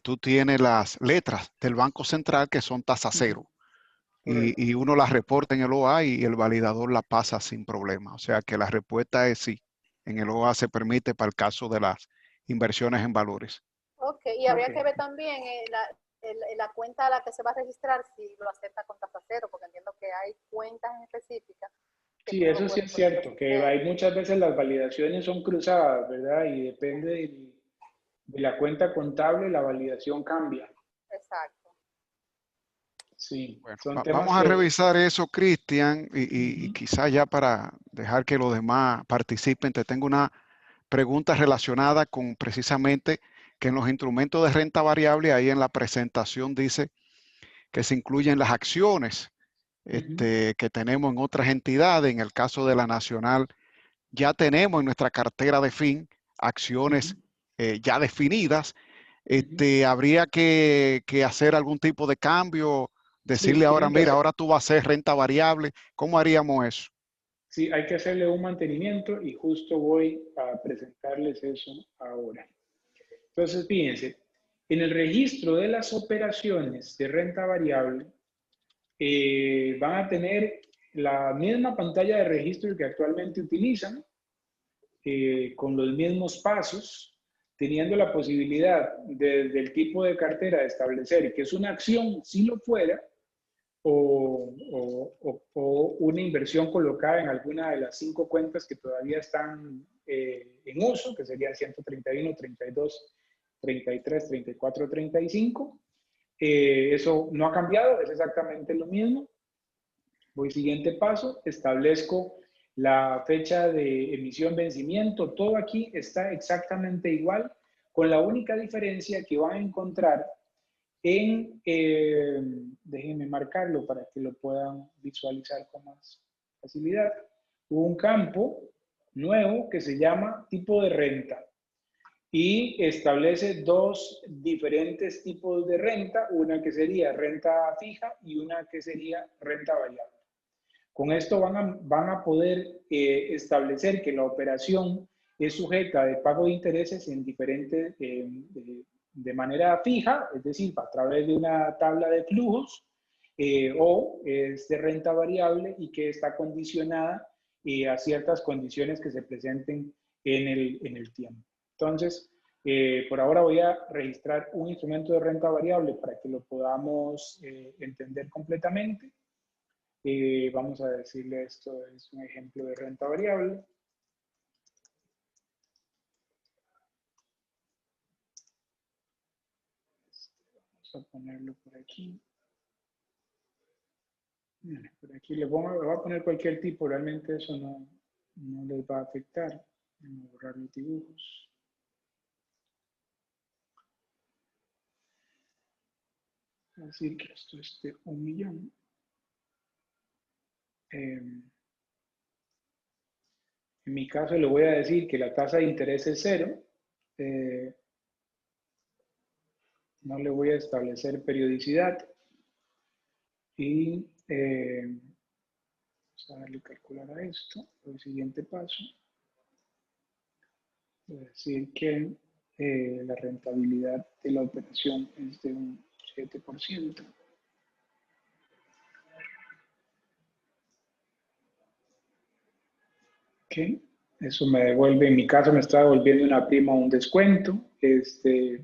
tú tienes las letras del Banco Central que son tasa cero. Y uno las reporta en el OA y el validador la pasa sin problema. O sea que la respuesta es sí. En el OA se permite para el caso de las inversiones en valores. Ok, y habría que ver también la cuenta a la que se va a registrar si lo acepta con tasa cero, porque entiendo que hay cuentas en específicas. Sí, eso sí es cierto, que hay muchas veces las validaciones son cruzadas, ¿verdad? Y depende de la cuenta contable, la validación cambia. Exacto. Sí, Bueno, son temas vamos a que... revisar eso, Cristian, y quizás ya para dejar que los demás participen, te tengo una pregunta relacionada con precisamente que en los instrumentos de renta variable, ahí en la presentación dice que se incluyen las acciones que tenemos en otras entidades. En el caso de la Nacional, ya tenemos en nuestra cartera de fin acciones ya definidas. Habría que hacer algún tipo de cambio, Sí, decirle ahora, tienen que mira, hacer, ahora tú vas a hacer renta variable. ¿Cómo haríamos eso? sí, hay que hacerle un mantenimiento y justo voy a presentarles eso ahora. Entonces, fíjense, en el registro de las operaciones de renta variable, van a tener la misma pantalla de registro que actualmente utilizan, con los mismos pasos, teniendo la posibilidad del tipo de cartera de establecer que es una acción, si lo fuera, o una inversión colocada en alguna de las 5 cuentas que todavía están en uso, que serían 131, 32, 33, 34, 35. Eso no ha cambiado, es exactamente lo mismo. Voy siguiente paso, establezco la fecha de emisión, vencimiento, todo aquí está exactamente igual, con la única diferencia que van a encontrar en, déjenme marcarlo para que lo puedan visualizar con más facilidad, un campo nuevo que se llama tipo de renta y establece 2 diferentes tipos de renta, una que sería renta fija y una que sería renta variable. Con esto van a poder establecer que la operación es sujeta de pago de intereses en diferentes, de manera fija, es decir, a través de una tabla de flujos, o es de renta variable y que está condicionada a ciertas condiciones que se presenten en el tiempo. Entonces, por ahora voy a registrar un instrumento de renta variable para que lo podamos entender completamente. Vamos a decirle esto es un ejemplo de renta variable. Vamos a ponerlo por aquí. Por aquí le voy a poner cualquier tipo, realmente eso no les va a afectar. Vamos a borrar los dibujos. Voy a decir que esto es de 1 millón. En mi caso le voy a decir que la tasa de interés es 0. No le voy a establecer periodicidad. Y vamos a darle calcular a esto. El siguiente paso. Voy a decir que la rentabilidad de la operación es de un 7%. Ok, eso me devuelve, en mi caso me está devolviendo una prima o un descuento.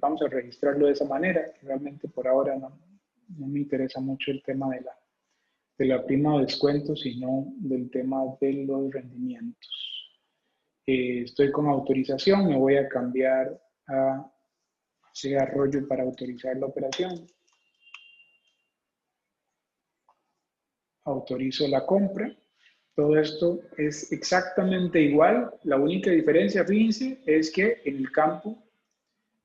Vamos a registrarlo de esa manera. Realmente por ahora no me interesa mucho el tema de la prima o descuento, sino del tema de los rendimientos. Estoy con autorización, me voy a cambiar a ese arroyo para autorizar la operación. Autorizo la compra. Todo esto es exactamente igual. La única diferencia, fíjense, es que en el campo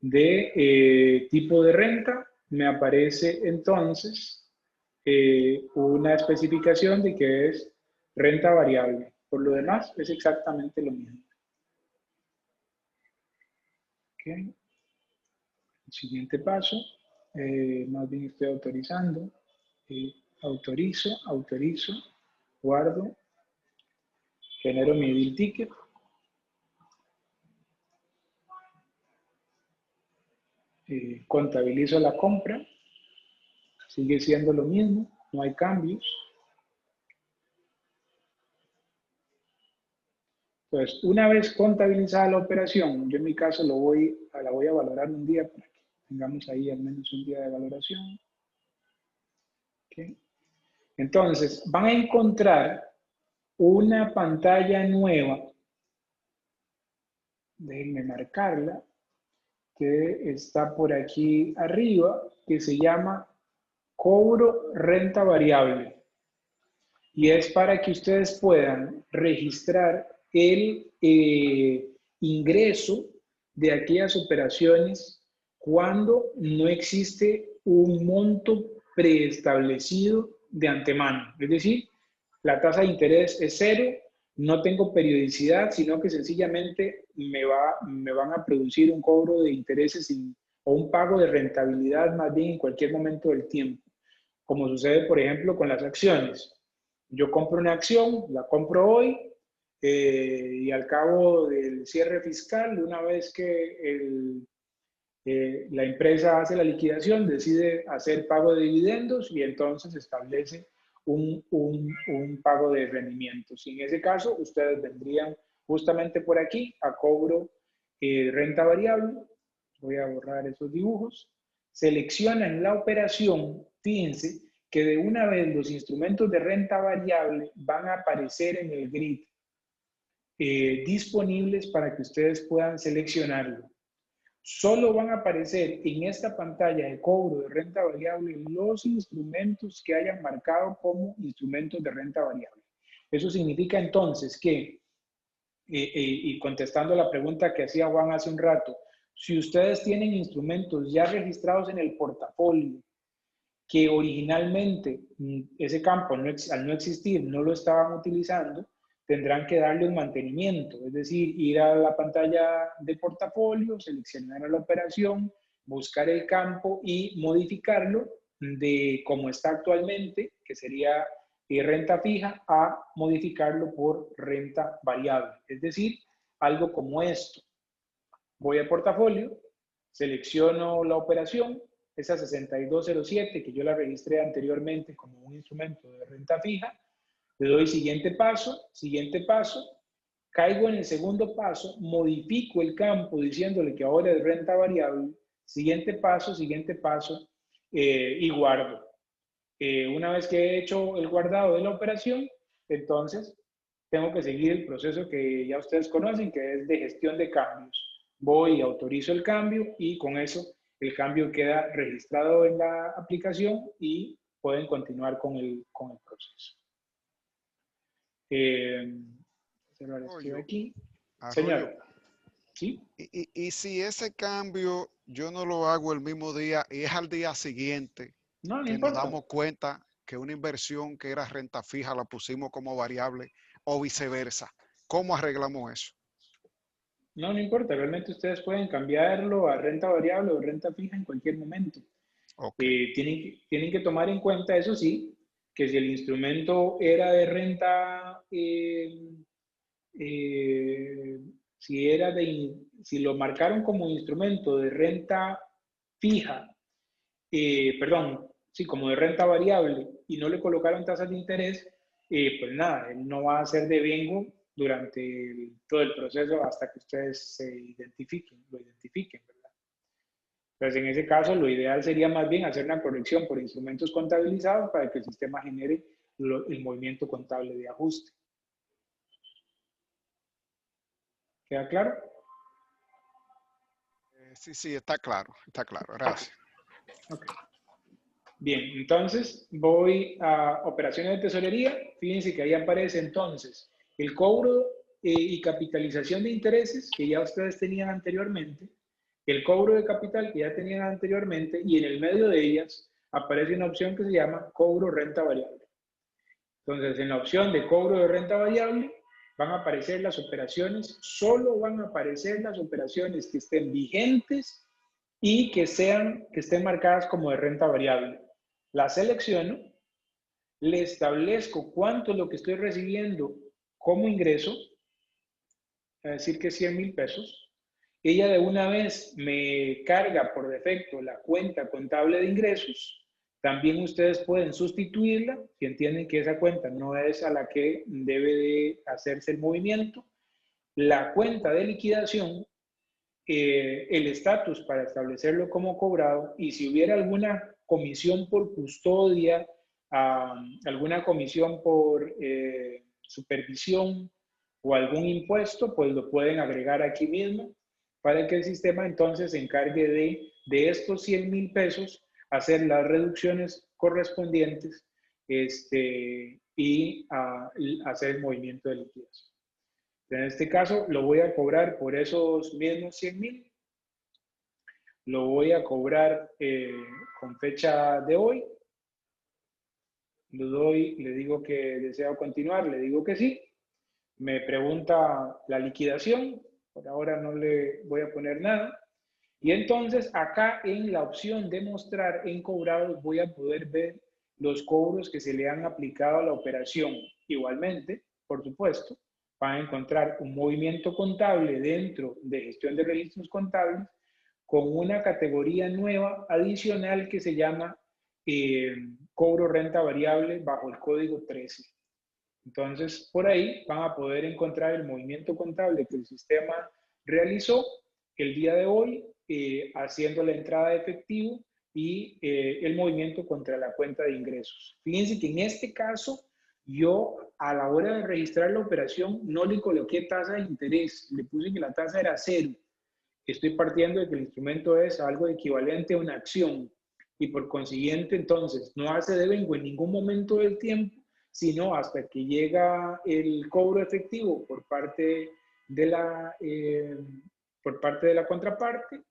de tipo de renta me aparece entonces una especificación de que es renta variable. Por lo demás, es exactamente lo mismo. Okay. El siguiente paso, más bien estoy autorizando. Autorizo, guardo, genero mi deal ticket. Contabilizo la compra. Sigue siendo lo mismo, no hay cambios. Entonces, una vez contabilizada la operación, yo en mi caso la voy a valorar un día para que tengamos ahí al menos un día de valoración. Okay. Entonces, van a encontrar una pantalla nueva, déjenme marcarla, que está por aquí arriba, que se llama cobro renta variable. Y es para que ustedes puedan registrar el ingreso de aquellas operaciones cuando no existe un monto preestablecido de antemano. Es decir, la tasa de interés es cero, no tengo periodicidad, sino que sencillamente me van a producir un cobro de intereses o un pago de rentabilidad más bien en cualquier momento del tiempo, como sucede, por ejemplo, con las acciones. Yo compro una acción, la compro hoy, y al cabo del cierre fiscal, una vez que la empresa hace la liquidación, decide hacer pago de dividendos y entonces establece un pago de rendimientos. Y en ese caso, ustedes vendrían justamente por aquí a cobro renta variable. Voy a borrar esos dibujos. Seleccionan la operación. Fíjense que de una vez los instrumentos de renta variable van a aparecer en el grid disponibles para que ustedes puedan seleccionarlo. Solo van a aparecer en esta pantalla de cobro de renta variable los instrumentos que hayan marcado como instrumentos de renta variable. Eso significa entonces que, y contestando la pregunta que hacía Juan hace un rato, si ustedes tienen instrumentos ya registrados en el portafolio que originalmente ese campo al no existir no lo estaban utilizando, tendrán que darle un mantenimiento, es decir, ir a la pantalla de portafolio, seleccionar la operación, buscar el campo y modificarlo de como está actualmente, que sería renta fija, a modificarlo por renta variable. Es decir, algo como esto. Voy a portafolio, selecciono la operación, esa 6207 que yo la registré anteriormente como un instrumento de renta fija, le doy siguiente paso, caigo en el segundo paso, modifico el campo diciéndole que ahora es renta variable, siguiente paso, y guardo. Una vez que he hecho el guardado de la operación, entonces tengo que seguir el proceso que ya ustedes conocen, que es de gestión de cambios. Voy y autorizo el cambio y con eso el cambio queda registrado en la aplicación y pueden continuar con el proceso. Arroyo, aquí. Señor. ¿Sí? Y si ese cambio yo no lo hago el mismo día y es al día siguiente, no que importa. Nos damos cuenta que una inversión que era renta fija la pusimos como variable o viceversa, ¿cómo arreglamos eso? No importa, realmente ustedes pueden cambiarlo a renta variable o renta fija en cualquier momento. Okay. Tienen que tomar en cuenta, eso sí, que si el instrumento era de renta, si lo marcaron como instrumento de renta fija, como de renta variable y no le colocaron tasas de interés, pues nada, él no va a ser devengo durante todo el proceso hasta que ustedes lo identifiquen, ¿verdad? Entonces, en ese caso, lo ideal sería más bien hacer una corrección por instrumentos contabilizados para que el sistema genere el movimiento contable de ajuste. ¿Queda claro? Sí, está claro, gracias. Okay. Bien, entonces voy a operaciones de tesorería. Fíjense que ahí aparece entonces el cobro y capitalización de intereses que ya ustedes tenían anteriormente, el cobro de capital que ya tenían anteriormente y en el medio de ellas aparece una opción que se llama cobro renta variable. Entonces, en la opción de cobro de renta variable van a aparecer las operaciones, solo van a aparecer las operaciones que estén vigentes y que estén marcadas como de renta variable. La selecciono, le establezco cuánto es lo que estoy recibiendo como ingreso, a decir que 100,000 pesos. Ella de una vez me carga por defecto la cuenta contable de ingresos. También ustedes pueden sustituirla si entienden que esa cuenta no es a la que debe de hacerse el movimiento. La cuenta de liquidación el estatus para establecerlo como cobrado, y si hubiera alguna comisión por custodia, alguna comisión por supervisión o algún impuesto, pues lo pueden agregar aquí mismo para que el sistema entonces se encargue de estos 100,000 pesos hacer las reducciones correspondientes y hacer el movimiento de liquidación. En este caso lo voy a cobrar por esos mismos 100,000. Lo voy a cobrar con fecha de hoy. Le digo que deseo continuar, le digo que sí. Me pregunta la liquidación. Por ahora no le voy a poner nada. Y entonces acá en la opción de mostrar en cobrados voy a poder ver los cobros que se le han aplicado a la operación. Igualmente, por supuesto, van a encontrar un movimiento contable dentro de gestión de registros contables con una categoría nueva adicional que se llama cobro renta variable bajo el código 13. Entonces, por ahí van a poder encontrar el movimiento contable que el sistema realizó el día de hoy, haciendo la entrada de efectivo y el movimiento contra la cuenta de ingresos. Fíjense que en este caso, yo a la hora de registrar la operación no le coloqué tasa de interés, le puse que la tasa era 0. Estoy partiendo de que el instrumento es algo equivalente a una acción y por consiguiente entonces no hace devengo en ningún momento del tiempo, sino hasta que llega el cobro efectivo por parte de la contraparte,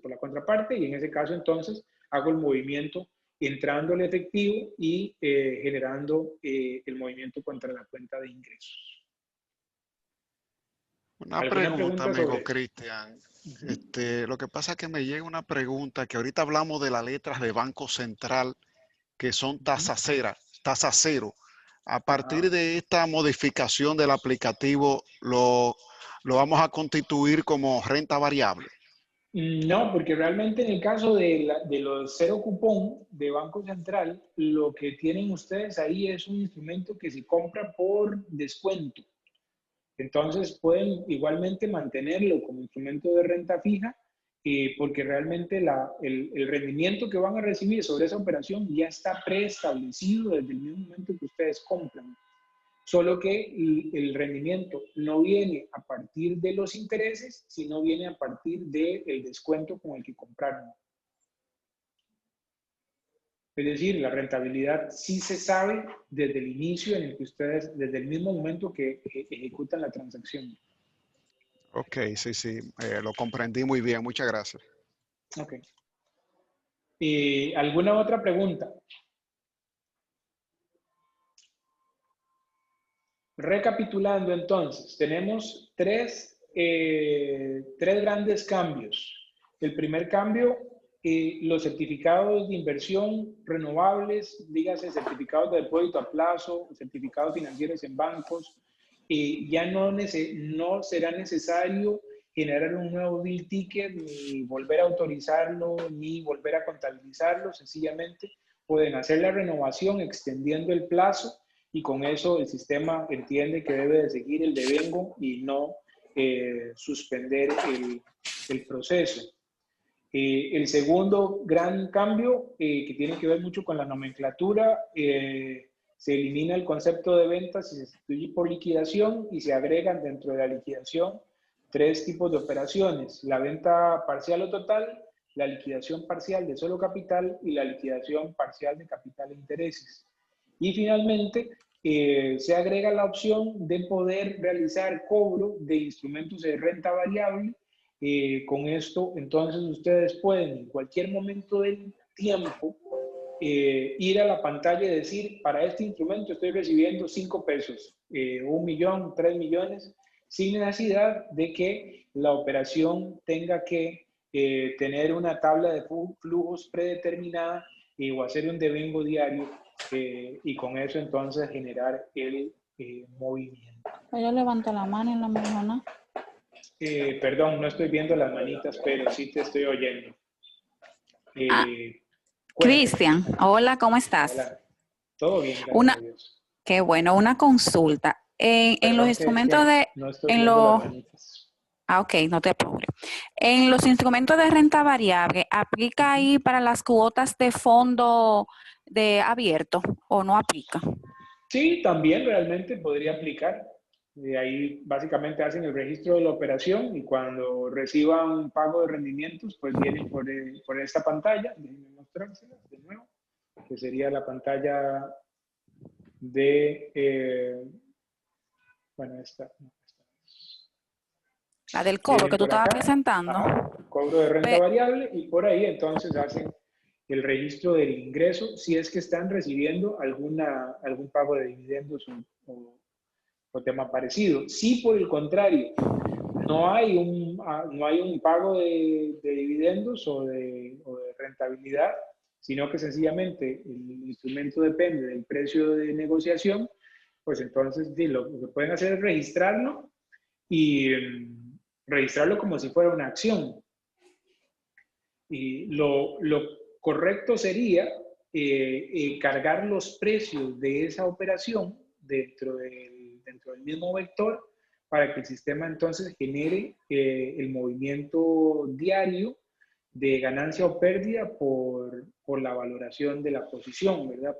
por la contraparte, y en ese caso entonces hago el movimiento entrando el efectivo y generando el movimiento contra la cuenta de ingresos. Una pregunta, amigo Cristian. Lo que pasa es que me llega una pregunta que ahorita hablamos de las letras de Banco Central que son tasa cero. A partir de esta modificación del aplicativo, ¿lo vamos a constituir como renta variable? No, porque realmente en el caso de los cero cupón de Banco Central, lo que tienen ustedes ahí es un instrumento que se compra por descuento. Entonces pueden igualmente mantenerlo como instrumento de renta fija, porque realmente el rendimiento que van a recibir sobre esa operación ya está preestablecido desde el mismo momento que ustedes compran. Solo que el rendimiento no viene a partir de los intereses, sino viene a partir del descuento con el que compraron. Es decir, la rentabilidad sí se sabe desde el inicio en el que ustedes, desde el mismo momento que ejecutan la transacción. Ok, sí, lo comprendí muy bien. Muchas gracias. Ok. ¿Alguna otra pregunta? Recapitulando entonces, tenemos tres grandes cambios. El primer cambio, los certificados de inversión renovables, dígase certificados de depósito a plazo, certificados financieros en bancos, ya no será necesario generar un nuevo bill ticket, ni volver a autorizarlo, ni volver a contabilizarlo, sencillamente pueden hacer la renovación extendiendo el plazo y con eso el sistema entiende que debe de seguir el devengo y no suspender el proceso. El segundo gran cambio, que tiene que ver mucho con la nomenclatura, se elimina el concepto de ventas y se sustituye por liquidación y se agregan dentro de la liquidación tres tipos de operaciones: la venta parcial o total, la liquidación parcial de solo capital y la liquidación parcial de capital e intereses. Y finalmente, se agrega la opción de poder realizar cobro de instrumentos de renta variable. Con esto, entonces, ustedes pueden en cualquier momento del tiempo ir a la pantalla y decir, para este instrumento estoy recibiendo 5 pesos, 1 millón, 3 millones, sin necesidad de que la operación tenga que tener una tabla de flujos predeterminada o hacer un devengo diario y con eso entonces generar el movimiento. Ella levanta la mano y no me dijo nada. Perdón, no estoy viendo las manitas, pero sí te estoy oyendo. Cristian, hola, ¿cómo estás? Hola. Todo bien, gracias a Dios. Qué bueno, una consulta. En los instrumentos de... No estoy viendo las manitas. Ok, no te apures. En los instrumentos de renta variable, ¿aplica ahí para las cuotas de fondo de abierto o no aplica? Sí, también realmente podría aplicar. Ahí básicamente hacen el registro de la operación y cuando reciban pago de rendimientos, pues vienen por esta pantalla. Déjenme mostrárselas de nuevo, que sería la pantalla de, bueno, esta. La del cobro Vienen que tú por estabas acá, presentando. ajá, cobro de renta Pe- variable y por ahí entonces hacen el registro del ingreso si es que están recibiendo algún pago de dividendos o tema parecido. Si por el contrario no hay un pago de dividendos o de rentabilidad, sino que sencillamente el instrumento depende del precio de negociación, pues entonces lo que pueden hacer es registrarlo y registrarlo como si fuera una acción. Y lo correcto sería cargar los precios de esa operación dentro del mismo vector para que el sistema entonces genere el movimiento diario de ganancia o pérdida por la valoración de la posición, ¿verdad?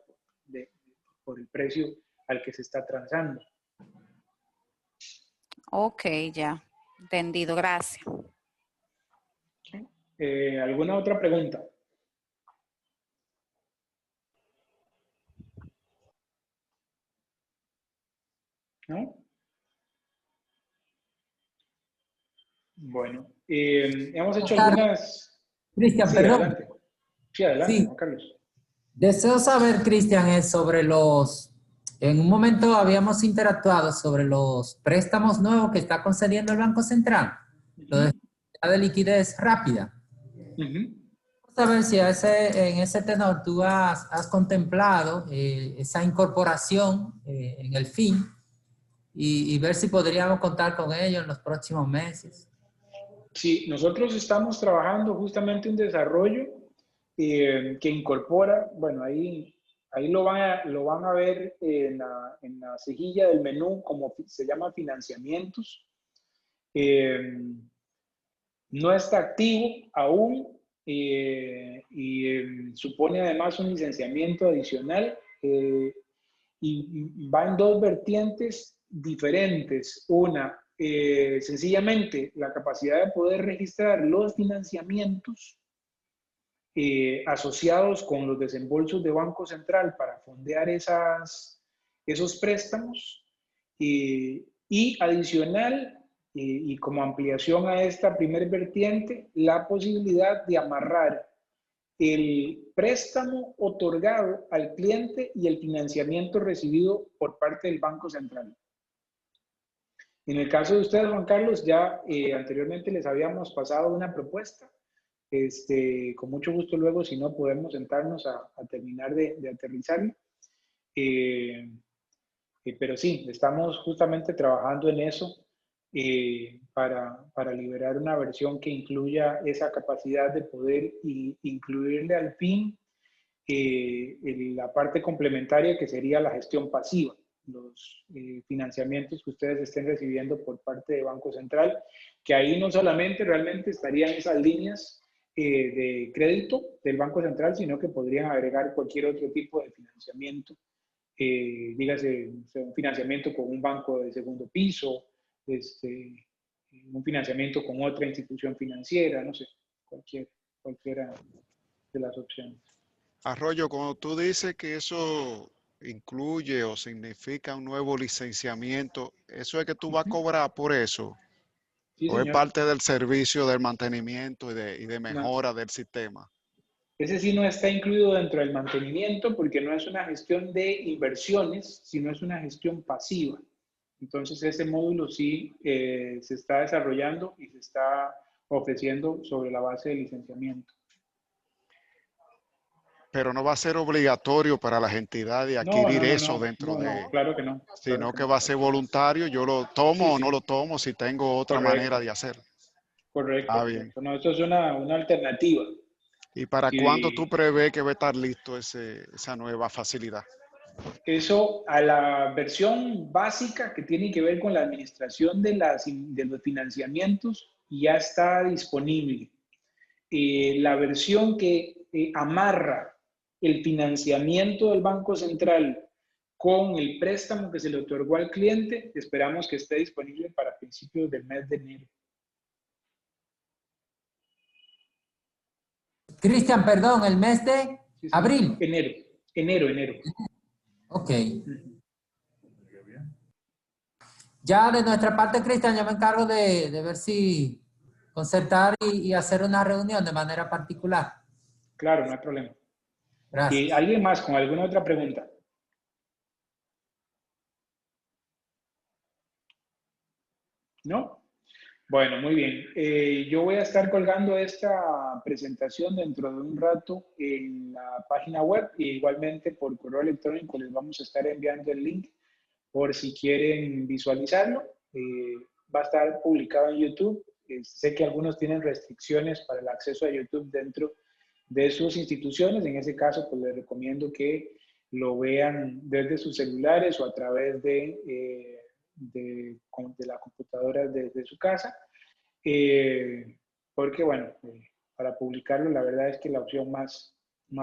Por el precio al que se está transando. Ok, ya. Entendido, gracias. ¿Alguna otra pregunta? ¿No? Bueno, hemos hecho algunas... Cristian, Sí, perdón. adelante. Sí, adelante, Sí, Juan Carlos. deseo saber, Cristian, es sobre en un momento habíamos interactuado sobre los préstamos nuevos que está concediendo el Banco Central, lo de liquidez rápida. Saber si en ese tenor tú has contemplado esa incorporación en el fin y ver si podríamos contar con ello en los próximos meses. Sí, nosotros estamos trabajando justamente un desarrollo que incorpora, bueno, ahí lo van a ver en la cejilla del menú, como se llama financiamientos. No está activo aún y supone además un licenciamiento adicional y va en dos vertientes diferentes. Una, sencillamente la capacidad de poder registrar los financiamientos asociados con los desembolsos de Banco Central para fondear esos préstamos y adicional y como ampliación a esta primer vertiente, la posibilidad de amarrar el préstamo otorgado al cliente y el financiamiento recibido por parte del Banco Central. En el caso de ustedes, Juan Carlos, ya anteriormente les habíamos pasado una propuesta. Con mucho gusto luego, si no, podemos sentarnos a terminar de aterrizarlo. Pero sí, estamos justamente trabajando en eso para liberar una versión que incluya esa capacidad de poder incluirle al fin la parte complementaria que sería la gestión pasiva, los financiamientos que ustedes estén recibiendo por parte de Banco Central, que ahí no solamente realmente estarían esas líneas de crédito del Banco Central, sino que podrían agregar cualquier otro tipo de financiamiento, dígase un financiamiento con un banco de segundo piso, un financiamiento con otra institución financiera, no sé, cualquiera de las opciones. Arroyo, cuando tú dices que eso incluye o significa un nuevo licenciamiento, ¿eso es que tú vas a cobrar por eso? Sí, ¿O es señor. parte del servicio del mantenimiento y de No, mejora del sistema? ese sí no está incluido dentro del mantenimiento porque no es una gestión de inversiones, sino es una gestión pasiva. Entonces, ese módulo sí se está desarrollando y se está ofreciendo sobre la base de licenciamiento. Pero no va a ser obligatorio para las entidades No, adquirir no, no, eso no, dentro no, de, no, claro que no. Claro sino que que no. va a ser voluntario. Yo lo Sí, tomo o no sí, lo tomo si tengo otra manera correcto, de hacer. correcto, Ah, bien. correcto. No, esto es una alternativa. ¿Y para cuándo tú Y prevés que va a estar listo esa nueva facilidad? Eso a la versión básica que tiene que ver con la administración de los financiamientos ya está disponible. La versión que amarra el financiamiento del Banco Central con el préstamo que se le otorgó al cliente, esperamos que esté disponible para principios del mes de enero. Cristian, perdón, el mes de abril. Enero. Ok. Ya de nuestra parte, Cristian, yo me encargo de ver si concertar y hacer una reunión de manera particular. Claro, no hay problema. Gracias. ¿Y alguien más con alguna otra pregunta? ¿No? Bueno, muy bien. Yo voy a estar colgando esta presentación dentro de un rato en la página web y igualmente por correo electrónico les vamos a estar enviando el link por si quieren visualizarlo. Va a estar publicado en YouTube. Sé que algunos tienen restricciones para el acceso a YouTube dentro de sus instituciones. En ese caso, pues les recomiendo que lo vean desde sus celulares o a través de la computadora desde su casa, porque bueno, para publicarlo la verdad es que la opción más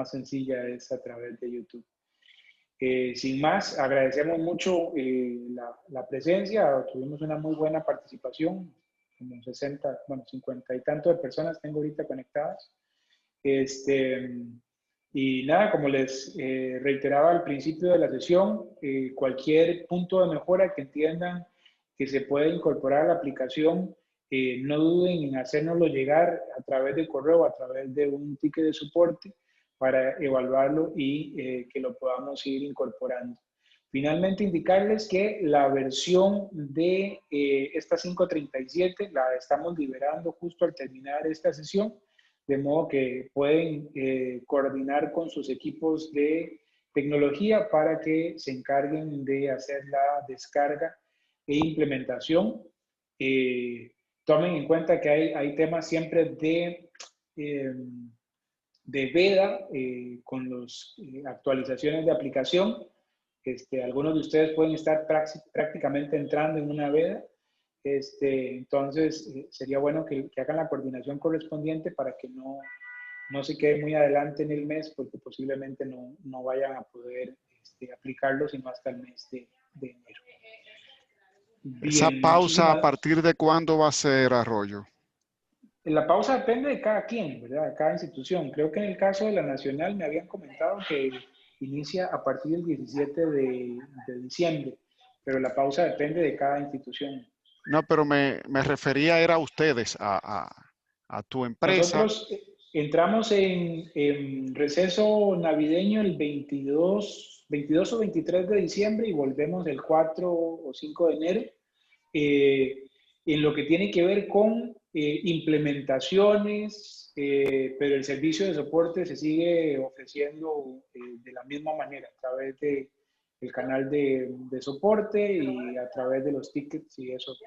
sencilla es a través de YouTube. Sin más, agradecemos mucho la presencia, tuvimos una muy buena participación, como 60, bueno, 50 y tanto de personas tengo ahorita conectadas. Y nada, como les reiteraba al principio de la sesión, cualquier punto de mejora que entiendan que se puede incorporar a la aplicación, no duden en hacérnoslo llegar a través de correo, a través de un ticket de soporte para evaluarlo y que lo podamos ir incorporando. Finalmente, indicarles que la versión de esta 537 la estamos liberando justo al terminar esta sesión, de modo que pueden coordinar con sus equipos de tecnología para que se encarguen de hacer la descarga e implementación. Tomen en cuenta que hay temas siempre de veda con las actualizaciones de aplicación. Algunos de ustedes pueden estar prácticamente entrando en una veda. Entonces, sería bueno que hagan la coordinación correspondiente para que no se quede muy adelante en el mes, porque posiblemente no vayan a poder aplicarlo sino hasta el mes de enero. Bien, ¿Esa pausa a muchísimas... partir de cuándo va a ser, Arroyo? La pausa depende de cada quien, ¿verdad? De cada institución. Creo que en el caso de la Nacional me habían comentado que inicia a partir del 17 de diciembre, pero la pausa depende de cada institución. No, pero me refería era a ustedes, a tu empresa. Nosotros entramos en receso navideño el 22 o 23 de diciembre y volvemos el 4 o 5 de enero. En lo que tiene que ver con implementaciones, pero el servicio de soporte se sigue ofreciendo de la misma manera, a través del canal de soporte y a través de los tickets y eso.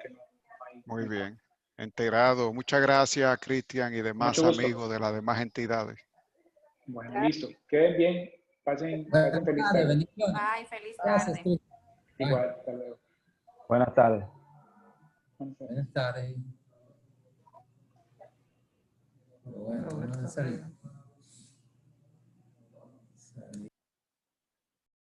Que no hay. Muy bien, enterado. Muchas gracias, Cristian, y demás amigos de las demás entidades. Bueno, listo. Queden bien. Pasen feliz tarde. Bendiciones. Bye, feliz Gracias, tarde. Cristian. Igual, hasta luego. Buenas tardes. Buenas tardes. Bueno, vamos a salir.